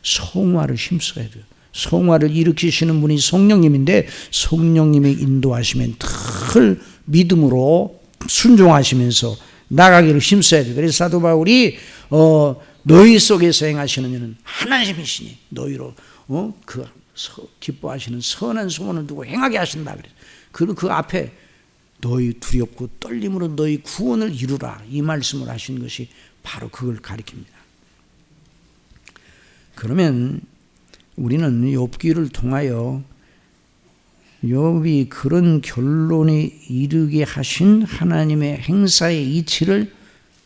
성화를 힘써야 돼요. 성화를 일으키시는 분이 성령님인데 성령님의 인도하시면 늘 믿음으로 순종하시면서 나가기를 힘써야 돼요. 그래서 사도 바울이 너희 속에서 행하시는 이는 하나님이시니 너희로 기뻐하시는 선한 소원을 두고 행하게 하신다. 그래서 그 앞에 너희 두렵고 떨림으로 너희 구원을 이루라 이 말씀을 하신 것이 바로 그걸 가리킵니다. 그러면 우리는 욥기를 통하여 욥이 그런 결론에 이르게 하신 하나님의 행사의 이치를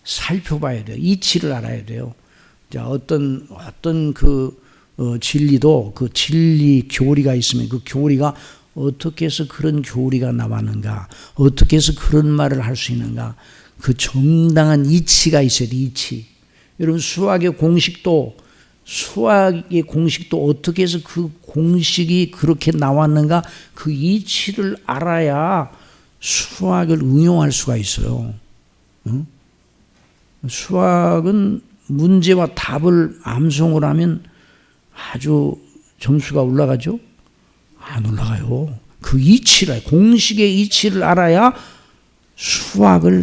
살펴봐야 돼요. 이치를 알아야 돼요. 자, 어떤 진리도 그 진리 교리가 있으면 그 교리가 어떻게 해서 그런 교리가 나왔는가, 어떻게 해서 그런 말을 할 수 있는가, 그 정당한 이치가 있어야 돼. 이치. 여러분 수학의 공식도 수학의 공식도 어떻게 해서 그 공식이 그렇게 나왔는가 그 이치를 알아야 수학을 응용할 수가 있어요. 응? 수학은 문제와 답을 암송을 하면 아주 점수가 올라가죠? 안 올라가요. 그 이치를, 공식의 이치를 알아야 수학을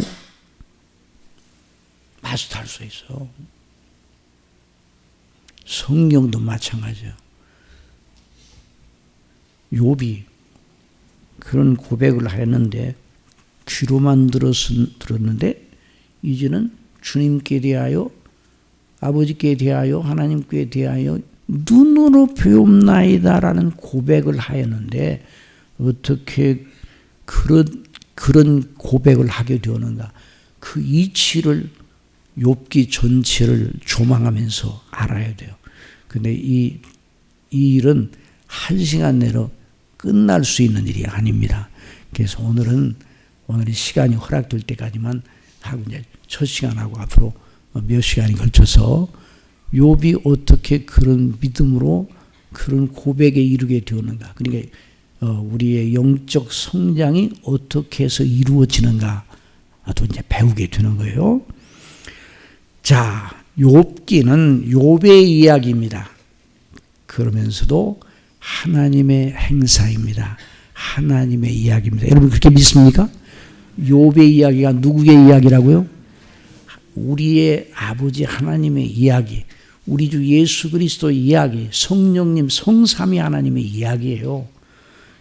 마스터할 수 있어. 성경도 마찬가지예요. 욥이 그런 고백을 했는데 귀로만 들었는데 이제는 주님께 대하여 아버지께 대하여 하나님께 대하여 눈으로 배움나이다라는 고백을 하였는데 어떻게 그런 고백을 하게 되었는가? 그 이치를 욥기 전체를 조망하면서 알아야 돼요. 근데 이 일은 한 시간 내로 끝날 수 있는 일이 아닙니다. 그래서 오늘이 시간이 허락될 때까지만 하고 이제 첫 시간하고 앞으로 몇 시간이 걸쳐서 욥이 어떻게 그런 믿음으로 그런 고백에 이르게 되었는가. 그러니까 우리의 영적 성장이 어떻게 해서 이루어지는가 또 이제 배우게 되는 거예요. 자, 욥기는 욥의 이야기입니다. 그러면서도 하나님의 행사입니다. 하나님의 이야기입니다. 여러분 그렇게 믿습니까? 욥의 이야기가 누구의 이야기라고요? 우리의 아버지 하나님의 이야기, 우리 주 예수 그리스도의 이야기, 성령님 성삼위 하나님의 이야기예요.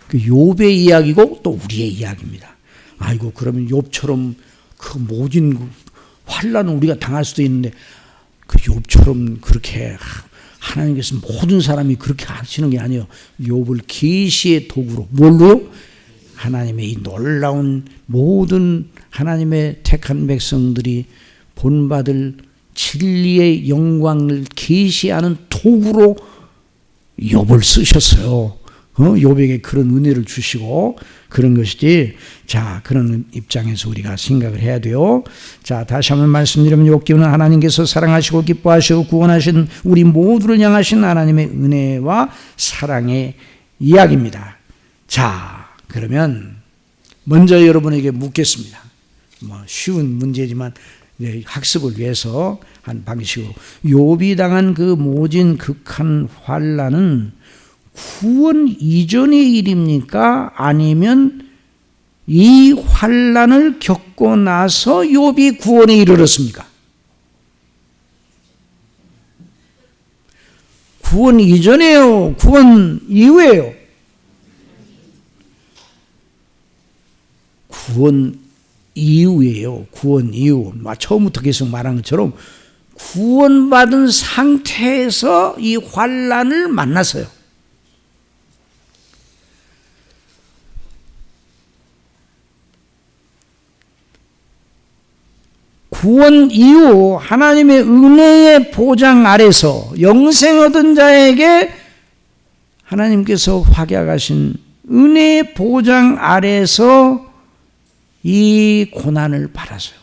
그 욥의 이야기고 또 우리의 이야기입니다. 아이고 그러면 욥처럼 그 모진 환난을 우리가 당할 수도 있는데 그 욥처럼 그렇게 하나님께서 모든 사람이 그렇게 하시는 게 아니에요. 욥을 계시의 도구로 뭘로요? 하나님의 이 놀라운 모든 하나님의 택한 백성들이 본받을 진리의 영광을 계시하는 도구로 욥을 쓰셨어요. 욥에게 그런 은혜를 주시고 그런 것이지. 자, 그런 입장에서 우리가 생각을 해야 돼요. 자, 다시 한번 말씀드리면 욥기는 하나님께서 사랑하시고 기뻐하시고 구원하신 우리 모두를 향하신 하나님의 은혜와 사랑의 이야기입니다. 자, 그러면 먼저 여러분에게 묻겠습니다. 쉬운 문제지만 학습을 위해서 한 방식으로 욥이 당한 그 모진 극한 환난은 구원 이전의 일입니까? 아니면 이 환난을 겪고 나서 욥이 구원에 이르렀습니까? 구원 이전이에요? 구원 이후에요? 구원 이후예요. 구원 이후. 처음부터 계속 말한 것처럼 구원받은 상태에서 이 환난을 만났어요. 구원 이후 하나님의 은혜의 보장 아래서 영생 얻은 자에게 하나님께서 확약하신 은혜의 보장 아래서 이 고난을 받았어요.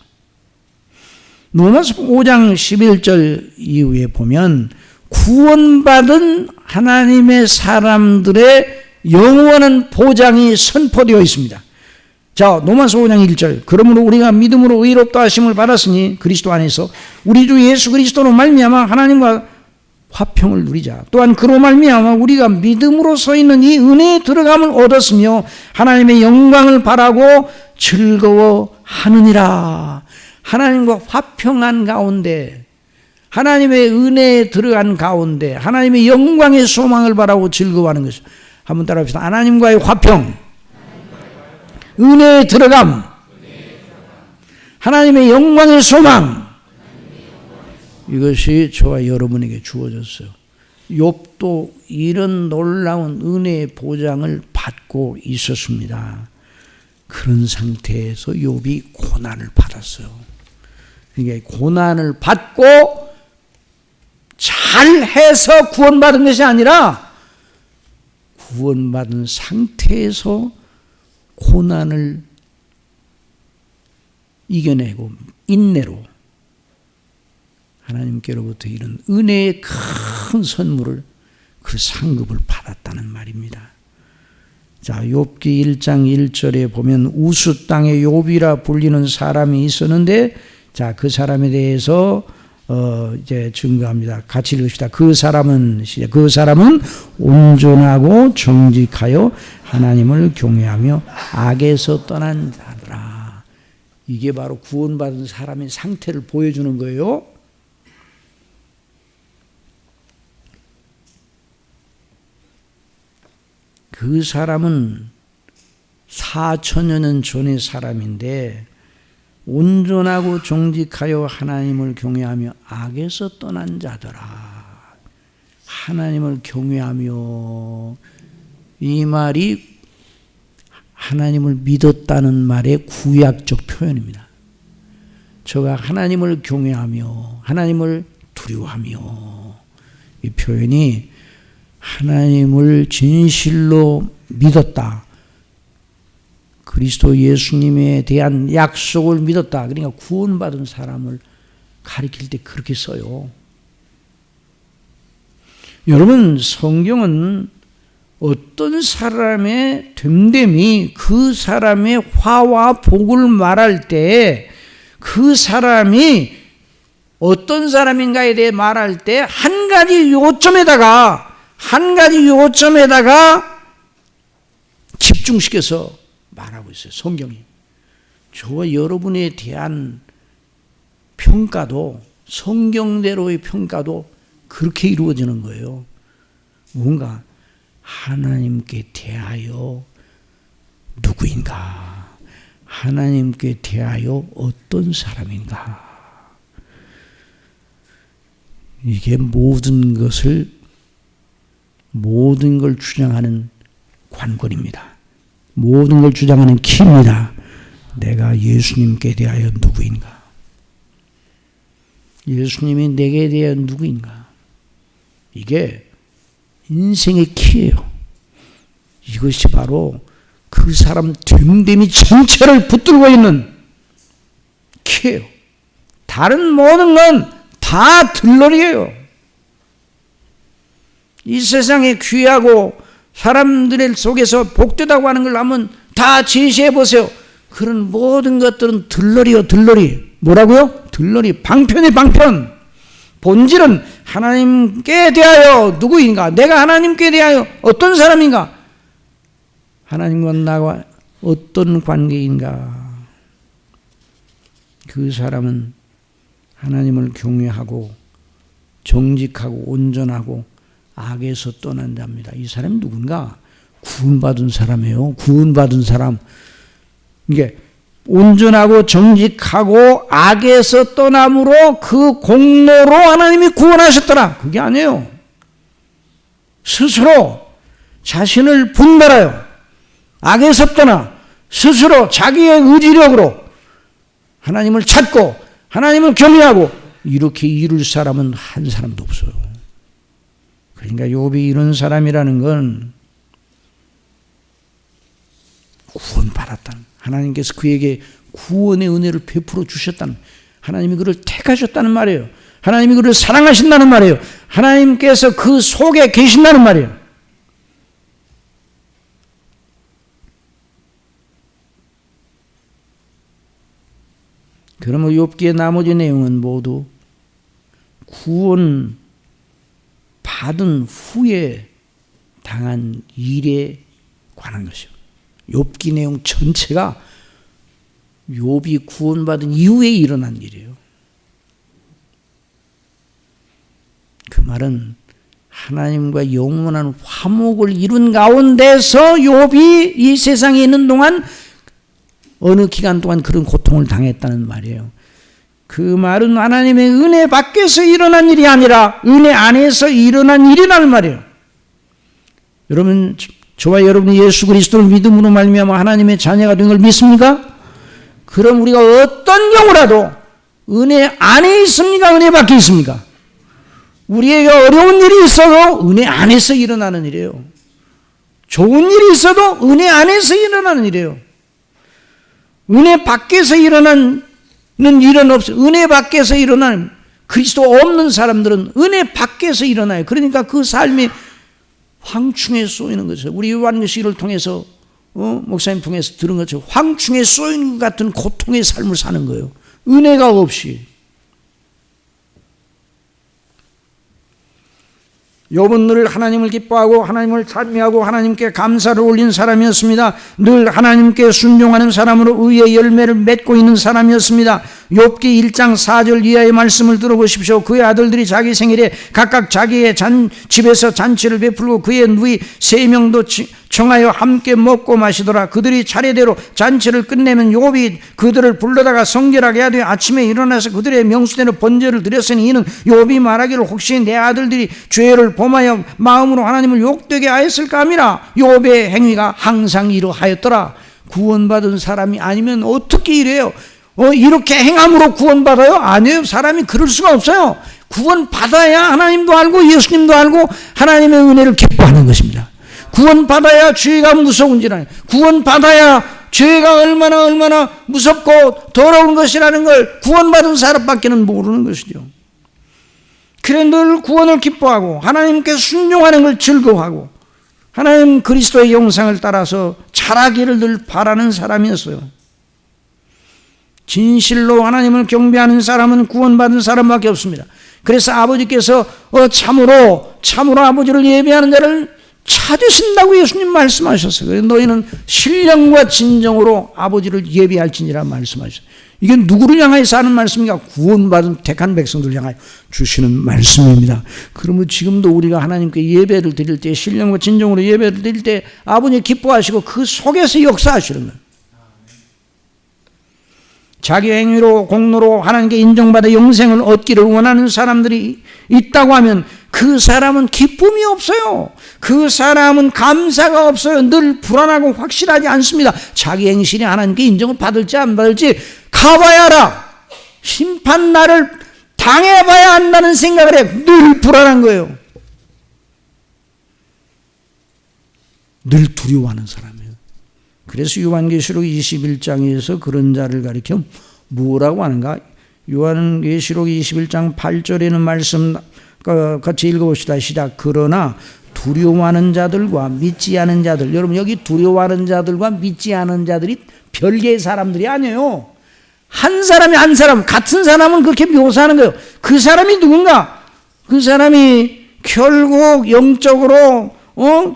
로마서 5장 11절 이후에 보면 구원받은 하나님의 사람들의 영원한 보장이 선포되어 있습니다. 자, 로마서 5장 1절. 그러므로 우리가 믿음으로 의롭다 하심을 받았으니 그리스도 안에서 우리 주 예수 그리스도로 말미암아 하나님과 화평을 누리자. 또한 그로 말미암아 우리가 믿음으로 서 있는 이 은혜에 들어감을 얻었으며 하나님의 영광을 바라고 즐거워하느니라. 하나님과 화평한 가운데, 하나님의 은혜에 들어간 가운데 하나님의 영광의 소망을 바라고 즐거워하는 것이죠. 한번 따라합시다. 하나님과의 화평, 은혜에 들어감, 하나님의 영광의 소망. 이것이 저와 여러분에게 주어졌어요. 욥도 이런 놀라운 은혜의 보장을 받고 있었습니다. 그런 상태에서 욥이 고난을 받았어요. 그러니까 고난을 받고 잘해서 구원받은 것이 아니라 구원받은 상태에서 고난을 이겨내고 인내로 하나님께로부터 이런 은혜의 큰 선물을, 그 상급을 받았다는 말입니다. 자, 욥기 1장 1절에 보면 우스 땅의 욥이라 불리는 사람이 있었는데, 자, 그 사람에 대해서 이제 증거합니다. 같이 읽읍시다. 그 사람은 온전하고 정직하여 하나님을 경외하며 악에서 떠난 자더라. 이게 바로 구원받은 사람의 상태를 보여주는 거예요. 그 사람은 4천여 년 전의 사람인데 온전하고 정직하여 하나님을 경외하며 악에서 떠난 자더라. 하나님을 경외하며, 이 말이 하나님을 믿었다는 말의 구약적 표현입니다. 저가 하나님을 경외하며 하나님을 두려워하며, 이 표현이 하나님을 진실로 믿었다, 그리스도 예수님에 대한 약속을 믿었다, 그러니까 구원받은 사람을 가리킬 때 그렇게 써요. 여러분, 성경은 어떤 사람의 됨됨이, 그 사람의 화와 복을 말할 때 그 사람이 어떤 사람인가에 대해 말할 때 한 가지 요점에다가 집중시켜서 말하고 있어요, 성경이. 저와 여러분에 대한 평가도, 성경대로의 평가도 그렇게 이루어지는 거예요. 뭔가 하나님께 대하여 누구인가? 하나님께 대하여 어떤 사람인가? 이게 모든 걸 주장하는 관건입니다. 모든 걸 주장하는 키입니다. 내가 예수님께 대하여 누구인가? 예수님이 내게 대하여 누구인가? 이게 인생의 키예요. 이것이 바로 그 사람 됨됨이 전체를 붙들고 있는 키예요. 다른 모든 건 다 들러리예요. 이 세상에 귀하고 사람들 속에서 복되다고 하는 걸 한번 다 제시해 보세요. 그런 모든 것들은 들러리요, 들러리. 뭐라고요? 들러리. 방편이 방편. 본질은 하나님께 대하여 누구인가? 내가 하나님께 대하여 어떤 사람인가? 하나님과 나와 어떤 관계인가? 그 사람은 하나님을 경외하고 정직하고 온전하고 악에서 떠난 자입니다. 이 사람이 누군가? 구원받은 사람이에요. 구원받은 사람. 이게 온전하고 정직하고 악에서 떠남으로 그 공로로 하나님이 구원하셨더라. 그게 아니에요. 스스로 자신을 분별하여 악에서 떠나 스스로 자기의 의지력으로 하나님을 찾고 하나님을 경외하고 이렇게 이룰 사람은 한 사람도 없어요. 그러니까 욥이 이런 사람이라는 건 구원받았다는, 하나님께서 그에게 구원의 은혜를 베풀어 주셨다는, 하나님이 그를 택하셨다는 말이에요. 하나님이 그를 사랑하신다는 말이에요. 하나님께서 그 속에 계신다는 말이에요. 그러면 욥기의 나머지 내용은 모두 구원 받은 후에 당한 일에 관한 것이요. 욥기 내용 전체가 욥이 구원받은 이후에 일어난 일이에요. 그 말은 하나님과 영원한 화목을 이룬 가운데서 욥이 이 세상에 있는 동안 어느 기간 동안 그런 고통을 당했다는 말이에요. 그 말은 하나님의 은혜 밖에서 일어난 일이 아니라 은혜 안에서 일어난 일이라는 말이에요. 여러분, 저와 여러분이 예수 그리스도를 믿음으로 말미암아 하나님의 자녀가 된 걸 믿습니까? 그럼 우리가 어떤 경우라도 은혜 안에 있습니까? 은혜 밖에 있습니까? 우리에게 어려운 일이 있어도 은혜 안에서 일어나는 일이에요. 좋은 일이 있어도 은혜 안에서 일어나는 일이에요. 은혜 밖에서 일어나는 일은 없어요. 은혜 밖에서 일어나는, 그리스도 없는 사람들은 은혜 밖에서 일어나요. 그러니까 그 삶이 황충에 쏘이는 거죠. 우리 요한계시를 통해서 목사님 통해서 들은 것처럼 황충에 쏘이는 것 같은 고통의 삶을 사는 거예요. 은혜가 없이. 욥은 늘 하나님을 기뻐하고 하나님을 찬미하고 하나님께 감사를 올린 사람이었습니다. 늘 하나님께 순종하는 사람으로 의의 열매를 맺고 있는 사람이었습니다. 욥기 1장 4절 이하의 말씀을 들어보십시오. 그의 아들들이 자기 생일에 각각 자기의 집에서 잔치를 베풀고 그의 누이 3명도 청하여 함께 먹고 마시더라. 그들이 차례대로 잔치를 끝내면 욥이 그들을 불러다가 성결하게 하되 아침에 일어나서 그들의 명수대로 번제를 드렸으니 이는 욥이 말하기를 혹시 내 아들들이 죄를 범하여 마음으로 하나님을 욕되게 하였을까 함이라. 욥의 행위가 항상 이러하였더라. 구원받은 사람이 아니면 어떻게 이래요? 이렇게 행함으로 구원받아요? 아니에요. 사람이 그럴 수가 없어요. 구원받아야 하나님도 알고 예수님도 알고 하나님의 은혜를 기뻐하는 것입니다. 구원받아야 죄가 무서운지라, 구원받아야 죄가 얼마나 무섭고 더러운 것이라는 걸 구원받은 사람밖에는 모르는 것이죠. 그래 늘 구원을 기뻐하고 하나님께 순종하는 걸 즐거워하고 하나님 그리스도의 영상을 따라서 자라기를 늘 바라는 사람이었어요. 진실로 하나님을 경배하는 사람은 구원받은 사람밖에 없습니다. 그래서 아버지께서 참으로 아버지를 예배하는 자를 찾으신다고 예수님 말씀하셨어요. 너희는 신령과 진정으로 아버지를 예배할지니라 말씀하셨어요. 이게 누구를 향해서 하는 말씀인가? 구원받은 택한 백성들을 향하여 주시는 말씀입니다. 그러면 지금도 우리가 하나님께 예배를 드릴 때, 신령과 진정으로 예배를 드릴 때 아버지 기뻐하시고 그 속에서 역사하시는 거예요. 자기 행위로 공로로 하나님께 인정받아 영생을 얻기를 원하는 사람들이 있다고 하면 그 사람은 기쁨이 없어요. 그 사람은 감사가 없어요. 늘 불안하고 확실하지 않습니다. 자기 행실이 하나님께 인정을 받을지 안 받을지 가봐야 알아. 심판날을 당해봐야 한다는 생각을 해. 늘 불안한 거예요. 늘 두려워하는 사람이에요. 그래서 요한계시록 21장에서 그런 자를 가리켜 뭐라고 하는가? 요한계시록 21장 8절에는 말씀 같이 읽어봅시다. 시작. 그러나 두려워하는 자들과 믿지 않은 자들, 여러분 여기 두려워하는 자들과 믿지 않은 자들이 별개의 사람들이 아니에요. 한 사람이 한 사람, 같은 사람은 그렇게 묘사하는 거예요. 그 사람이 누군가? 그 사람이 결국 영적으로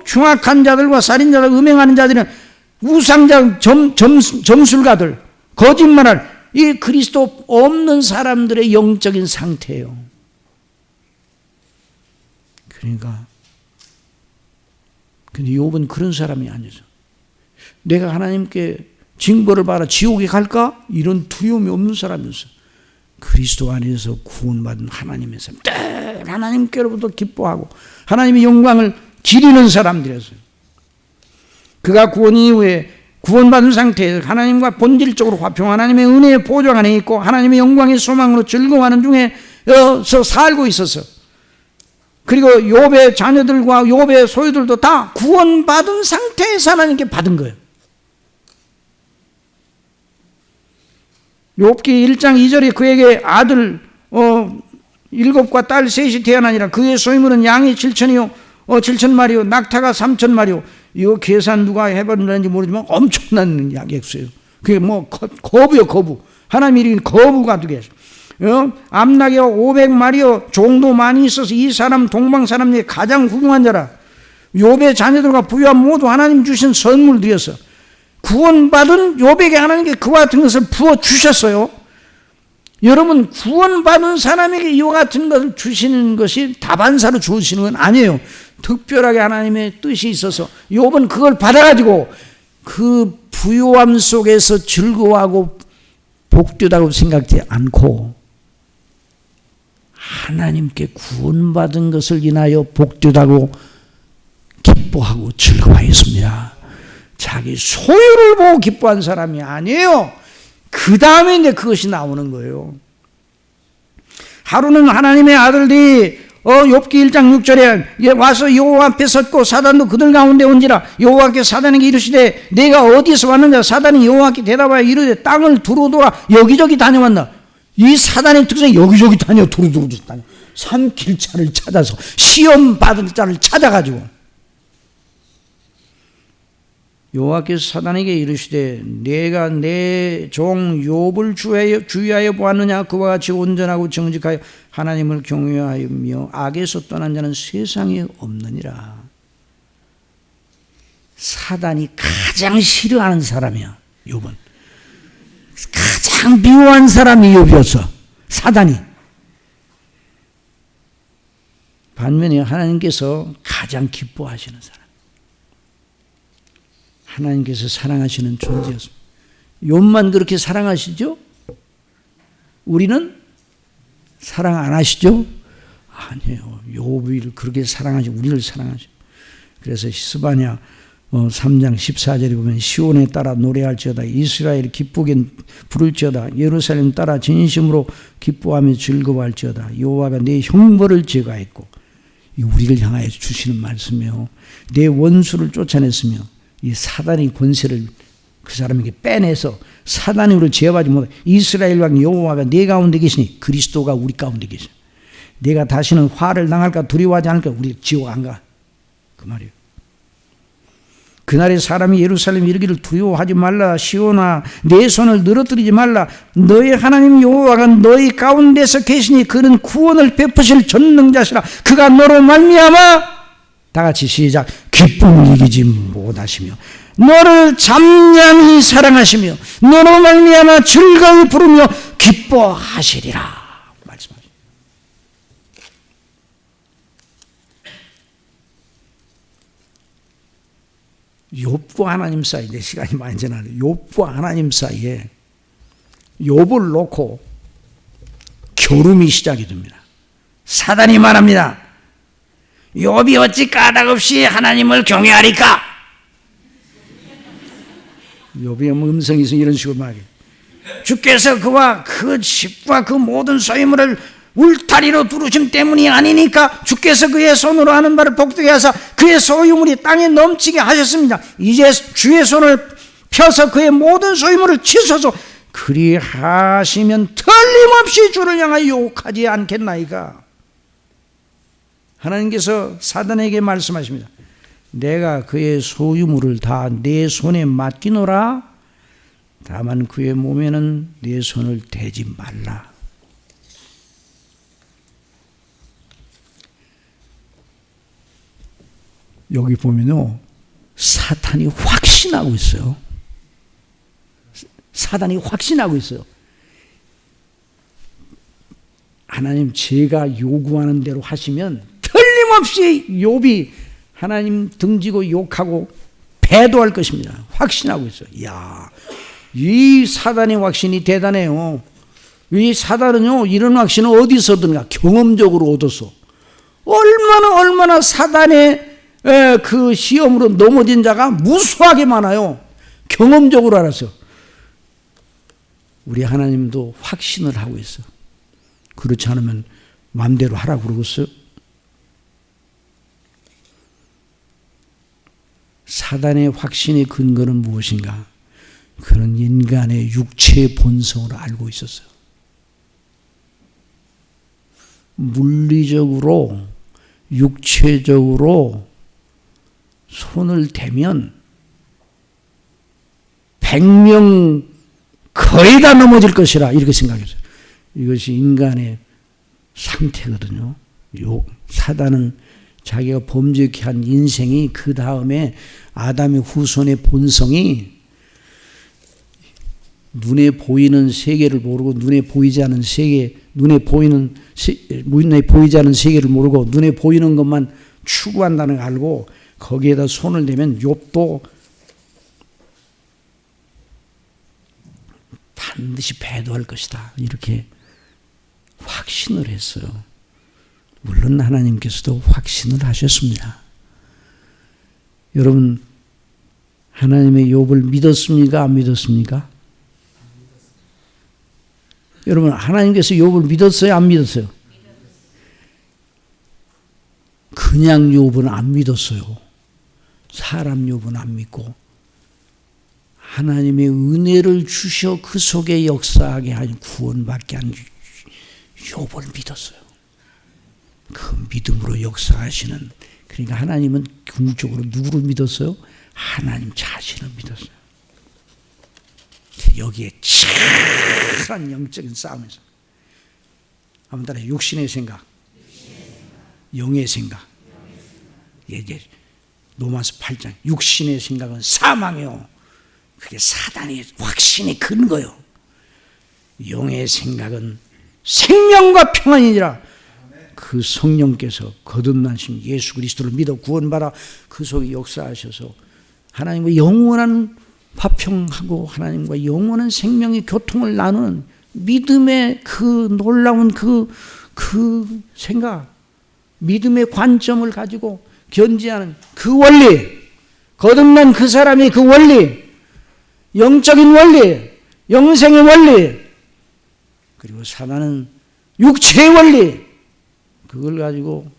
중악한 자들과 살인자들, 음행하는 자들은 우상자, 점술가들, 거짓말할 이 그리스도 없는 사람들의 영적인 상태예요. 그러니까 근데 욥은 그런 사람이 아니죠. 내가 하나님께 징벌을 받아 지옥에 갈까? 이런 두려움이 없는 사람이었어요. 그리스도 안에서 구원받은 하나님의 사람, 늘 하나님께로부터 기뻐하고 하나님의 영광을 기리는 사람들이었어요. 그가 구원 이후에 구원받은 상태에서 하나님과 본질적으로 화평, 하나님의 은혜의 보좌 안에 있고 하나님의 영광의 소망으로 즐거워하는 중에서 살고 있었어요. 그리고 욥의 자녀들과 욥의 소유들도 다 구원받은 상태에서 하나님께 받은 거예요. 욥기 1장 2절에 그에게 아들 7과 딸 셋이 태어나니라. 그의 소유물은 양이 7,000마리요 낙타가 3,000마리요. 이 계산 누가 해봤는지 모르지만 엄청난 액수예요. 그게 뭐 거부요, 거부. 하나님 이름이 거부가 되게 하셔. 암낙이요 500마리요 종도 많이 있어서 이 사람 동방 사람 중에 가장 훌륭한 자라. 욥의 자녀들과 부유한 모두 하나님 주신 선물들이었어. 구원받은 욥에게 하나님께 그와 같은 것을 부어 주셨어요. 여러분 구원받은 사람에게 이와 같은 것을 주시는 것이 다반사로 주시는 건 아니에요. 특별하게 하나님의 뜻이 있어서 욥은 그걸 받아가지고 그 부요함 속에서 즐거워하고 복되다고 생각지 않고 하나님께 구원받은 것을 인하여 복되다고 기뻐하고 즐거워했습니다. 자기 소유를 보고 기뻐한 사람이 아니에요. 그 다음에 이제 그것이 나오는 거예요. 하루는 하나님의 아들들이 욥기 1장 6절에 와서 여호와 앞에 섰고 사단도 그들 가운데 온지라. 여호와께 사단에게 이르시되 내가 어디서 왔느냐. 사단이 여호와께 대답하여 이르되 땅을 두루돌아 여기저기 다녀왔나. 이 사단의 특성이 여기저기 다녀. 두루두루 다녀. 삼킬 자를 찾아서 시험 받을 자를 찾아가지고 여호와께서 사단에게 이르시되 내가 내 종 욥을 주의하여 보았느냐. 그와 같이 온전하고 정직하여 하나님을 경외하며 악에서 떠난 자는 세상에 없느니라. 사단이 가장 싫어하는 사람이야. 욥은 가장 미워한 사람이 욥이었어. 사단이. 반면에 하나님께서 가장 기뻐하시는 사람, 하나님께서 사랑하시는 존재였습니다. 욥만 그렇게 사랑하시죠? 우리는 사랑 안 하시죠? 아니에요. 욥을 그렇게 사랑하시고 우리를 사랑하시고. 그래서 스바냐 3장 14절에 보면 시온에 따라 노래할지어다. 이스라엘 기쁘게 부를지어다. 예루살렘 따라 진심으로 기뻐하며 즐거워할지어다. 여호와가 내 형벌을 제거했고, 우리를 향하여 주시는 말씀이요, 내 원수를 쫓아냈으며 이 사단의 권세를 그 사람에게 빼내서 사단이 우리를 제어하지 못해 이스라엘 왕 여호와가 내 가운데 계시니 그리스도가 우리 가운데 계시니 내가 다시는 화를 당할까 두려워하지 않을까. 우리 지옥 안 가. 그 말이에요. 그날에 사람이 예루살렘에 이르기를 두려워하지 말라. 시온아 내 손을 늘어뜨리지 말라. 너희 하나님 여호와가 너희 가운데서 계시니 그는 구원을 베푸실 전능자시라. 그가 너로 말미암아 다 같이 시작. 기쁨을 이기지 못하시며 너를 잠잠히 사랑하시며 너로 말미암아 즐거이 부르며 기뻐하시리라 말씀하십니다. 욥과 하나님 사이, 내 시간이 많이 지나는데 욥과 하나님 사이에 욥을 놓고 겨rum이 시작이 됩니다. 사단이 말합니다. 욥이 어찌 까닭없이 하나님을 경외하리까? 욥의 음성이 있어 이런 식으로 말해요. 주께서 그와 그 집과 그 모든 소유물을 울타리로 두르심 때문이 아니니까 주께서 그의 손으로 하는 바를 복되게 하사 그의 소유물이 땅에 넘치게 하셨습니다. 이제 주의 손을 펴서 그의 모든 소유물을 치소서. 그리하시면 틀림없이 주를 향하여 욕하지 않겠나이까? 하나님께서 사단에게 말씀하십니다. 내가 그의 소유물을 다 내 손에 맡기노라. 다만 그의 몸에는 내 손을 대지 말라. 여기 보면요, 사탄이 확신하고 있어요. 사단이 확신하고 있어요. 하나님 제가 요구하는 대로 하시면 틀림없이 욥이 하나님 등지고 욕하고 배도할 것입니다. 확신하고 있어요. 이야, 이 사단의 확신이 대단해요. 이 사단은요, 이런 확신은 어디서 얻은가? 경험적으로 얻었어. 얼마나 사단의 그 시험으로 넘어진 자가 무수하게 많아요. 경험적으로 알았어. 우리 하나님도 확신을 하고 있어. 그렇지 않으면 마음대로 하라고 그러겠어요? 사단의 확신의 근거는 무엇인가? 그는 인간의 육체의 본성을 알고 있었어요. 물리적으로, 육체적으로 손을 대면 100명 거의 다 넘어질 것이라 이렇게 생각했어요. 이것이 인간의 상태거든요. 사단은 자기가 범죄케 한 인생이 그 다음에 아담의 후손의 본성이 눈에 보이는 세계를 모르고 눈에 보이지 않은 세계, 눈에 보이지 않은 세계를 모르고 눈에 보이는 것만 추구한다는 걸 알고 거기에다 손을 대면 욥도 반드시 배도할 것이다. 이렇게 확신을 했어요. 물론 하나님께서도 확신을 하셨습니다. 여러분, 하나님의 욥을 믿었습니까? 안 믿었습니까? 여러분, 하나님께서 욥을 믿었어요? 안 믿었어요? 그냥 욥은 안 믿었어요. 사람 욥은 안 믿고 하나님의 은혜를 주셔 그 속에 역사하게 한 구원받게 한 욥을 믿었어요. 그 믿음으로 역사하시는, 그러니까 하나님은 궁극적으로 누구를 믿었어요? 하나님 자신을 믿었어요. 여기에 치열한 영적인 싸움에서 한번 따라 육신의 생각, 영의 생각. 이제 로마서 8장 육신의 생각은 사망이요, 그게 사단의 확신의 근거요. 영의 생각은 생명과 평안이니라. 그 성령께서 거듭나신 예수 그리스도를 믿어 구원받아 그 속에 역사하셔서 하나님과 영원한 화평하고 하나님과 영원한 생명의 교통을 나누는 믿음의 그 놀라운 그 생각, 믿음의 관점을 가지고 견지하는 그 원리, 거듭난 그 사람의 그 원리, 영적인 원리, 영생의 원리, 그리고 사단은 육체의 원리, 그걸 가지고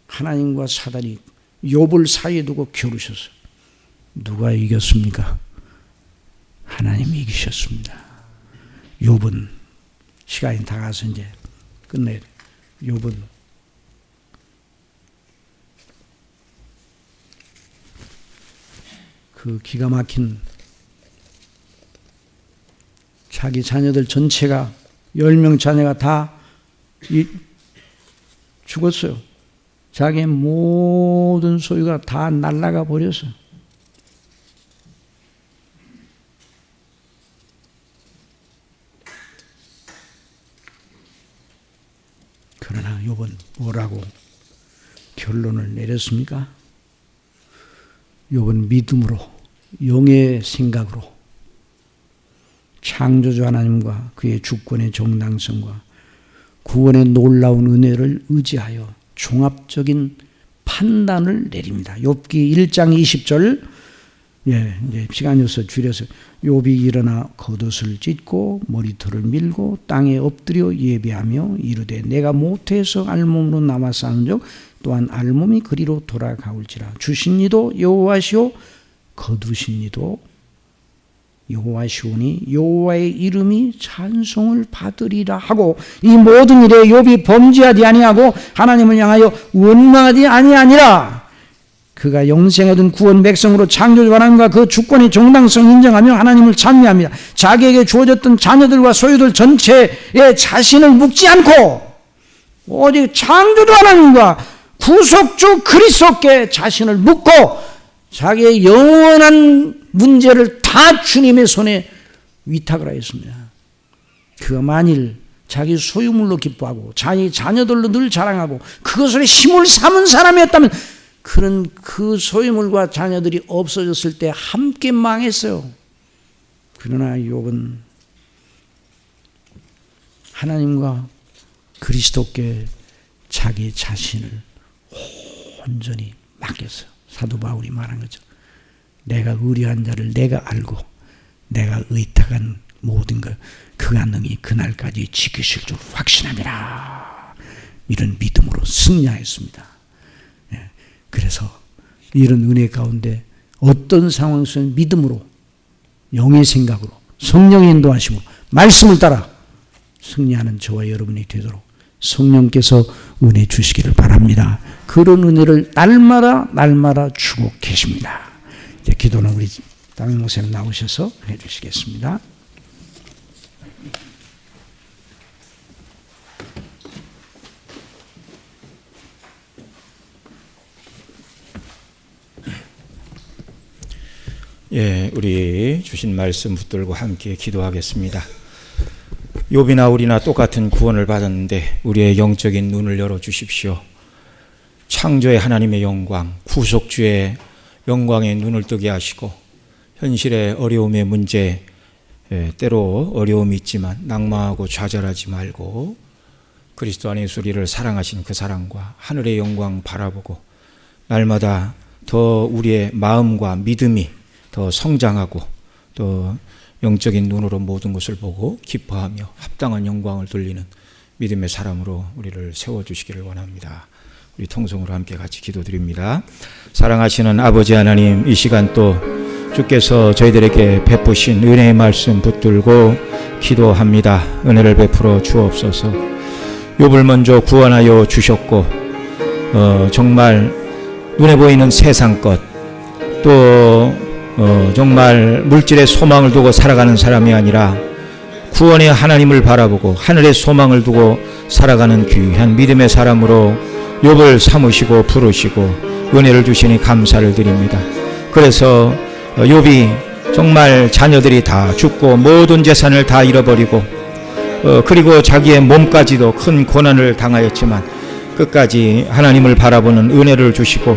하나님과 사단이 욥을 사이에 두고 겨루셨어요. 누가 이겼습니까? 하나님이 이기셨습니다. 욥은 시간이 다 가서 이제 끝내야 돼요. 욥은 그 기가 막힌 자기 자녀들 전체가 10명 자녀가 다 죽었어요. 자기의 모든 소유가 다 날아가 버렸어요. 그러나 욥은 뭐라고 결론을 내렸습니까? 욥은 믿음으로, 영의 생각으로 창조주 하나님과 그의 주권의 정당성과 구원의 놀라운 은혜를 의지하여 종합적인 판단을 내립니다. 욥기 1장 20절, 이제 시간이 없어 줄여서, 욥이 일어나 겉옷을 찢고 머리털을 밀고 땅에 엎드려 예배하며 이르되 내가 모태에서 알몸으로 남아 싸운즉 또한 알몸이 그리로 돌아가올지라. 주신 이도 여호와시오 거두신 이도 여호와시오니 여호와의 이름이 찬송을 받으리라 하고, 이 모든 일에 욥이 범죄하지 아니하고 하나님을 향하여 원망하지 아니하니라. 그가 영생에 얻은 구원 백성으로 창조주 하나님과 그 주권의 정당성 인정하며 하나님을 찬미합니다. 자기에게 주어졌던 자녀들과 소유들 전체에 자신을 묻지 않고 오직 창조주 하나님과 구속주 그리스도께 자신을 묻고 자기의 영원한 문제를 다 주님의 손에 위탁을 하였습니다. 그가 만일 자기 소유물로 기뻐하고 자기 자녀들로 늘 자랑하고 그것을 힘을 삼은 사람이었다면 그는 그 소유물과 자녀들이 없어졌을 때 함께 망했어요. 그러나 욥은 하나님과 그리스도께 자기 자신을 온전히 맡겼어요. 사도 바울이 말한 거죠. 내가 의뢰한 자를 내가 알고 내가 의탁한 모든 것 그가 능히 그날까지 지키실 줄 확신합니다. 이런 믿음으로 승리하였습니다. 그래서 이런 은혜 가운데 어떤 상황 속에 믿음으로, 영의 생각으로, 성령의 인도하심으로 말씀을 따라 승리하는 저와 여러분이 되도록 성령께서 은혜 주시기를 바랍니다. 그런 은혜를 날마다 주고 계십니다. 이제 기도는 우리 담임 목사님 나오셔서 해주시겠습니다. 우리 주신 말씀 붙들고 함께 기도하겠습니다. 욥이나 우리나 똑같은 구원을 받았는데 우리의 영적인 눈을 열어주십시오. 창조의 하나님의 영광, 구속주의 영광의 눈을 뜨게 하시고 현실의 어려움의 문제, 때로 어려움이 있지만 낙망하고 좌절하지 말고 그리스도 안에서 우리를 사랑하신 그 사랑과 하늘의 영광 바라보고 날마다 더 우리의 마음과 믿음이 더 성장하고 또 영적인 눈으로 모든 것을 보고 기뻐하며 합당한 영광을 돌리는 믿음의 사람으로 우리를 세워주시기를 원합니다. 우리 통성으로 함께 같이 기도드립니다. 사랑하시는 아버지 하나님, 이 시간 또 주께서 저희들에게 베푸신 은혜의 말씀 붙들고 기도합니다. 은혜를 베풀어 주옵소서. 욥을 먼저 구원하여 주셨고 정말 눈에 보이는 세상 것, 또 정말 물질의 소망을 두고 살아가는 사람이 아니라 구원의 하나님을 바라보고 하늘의 소망을 두고 살아가는 귀한 믿음의 사람으로 욥을 삼으시고 부르시고 은혜를 주시니 감사를 드립니다. 그래서 욥이 정말 자녀들이 다 죽고 모든 재산을 다 잃어버리고 그리고 자기의 몸까지도 큰 고난을 당하였지만 끝까지 하나님을 바라보는 은혜를 주시고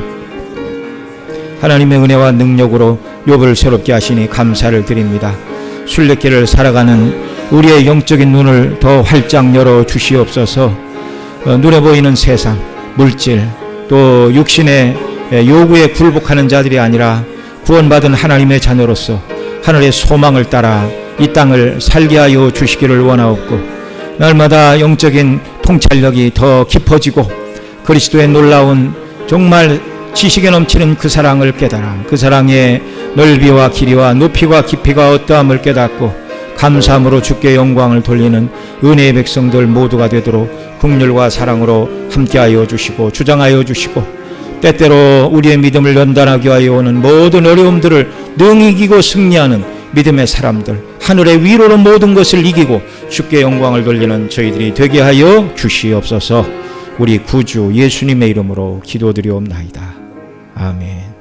하나님의 은혜와 능력으로 욥을 새롭게 하시니 감사를 드립니다. 순례길을 살아가는 우리의 영적인 눈을 더 활짝 열어 주시옵소서. 눈에 보이는 세상, 물질, 또 육신의 요구에 굴복하는 자들이 아니라 구원받은 하나님의 자녀로서 하늘의 소망을 따라 이 땅을 살게 하여 주시기를 원하옵고, 날마다 영적인 통찰력이 더 깊어지고 그리스도의 놀라운 정말 지식에 넘치는 그 사랑을 깨달아 그 사랑의 넓이와 길이와 높이와 깊이가 어떠함을 깨닫고 감사함으로 주께 영광을 돌리는 은혜의 백성들 모두가 되도록 긍휼과 사랑으로 함께하여 주시고 주장하여 주시고, 때때로 우리의 믿음을 연단하게 하여 오는 모든 어려움들을 능히 이기고 승리하는 믿음의 사람들, 하늘의 위로로 모든 것을 이기고 주께 영광을 돌리는 저희들이 되게 하여 주시옵소서. 우리 구주 예수님의 이름으로 기도드리옵나이다. 아멘.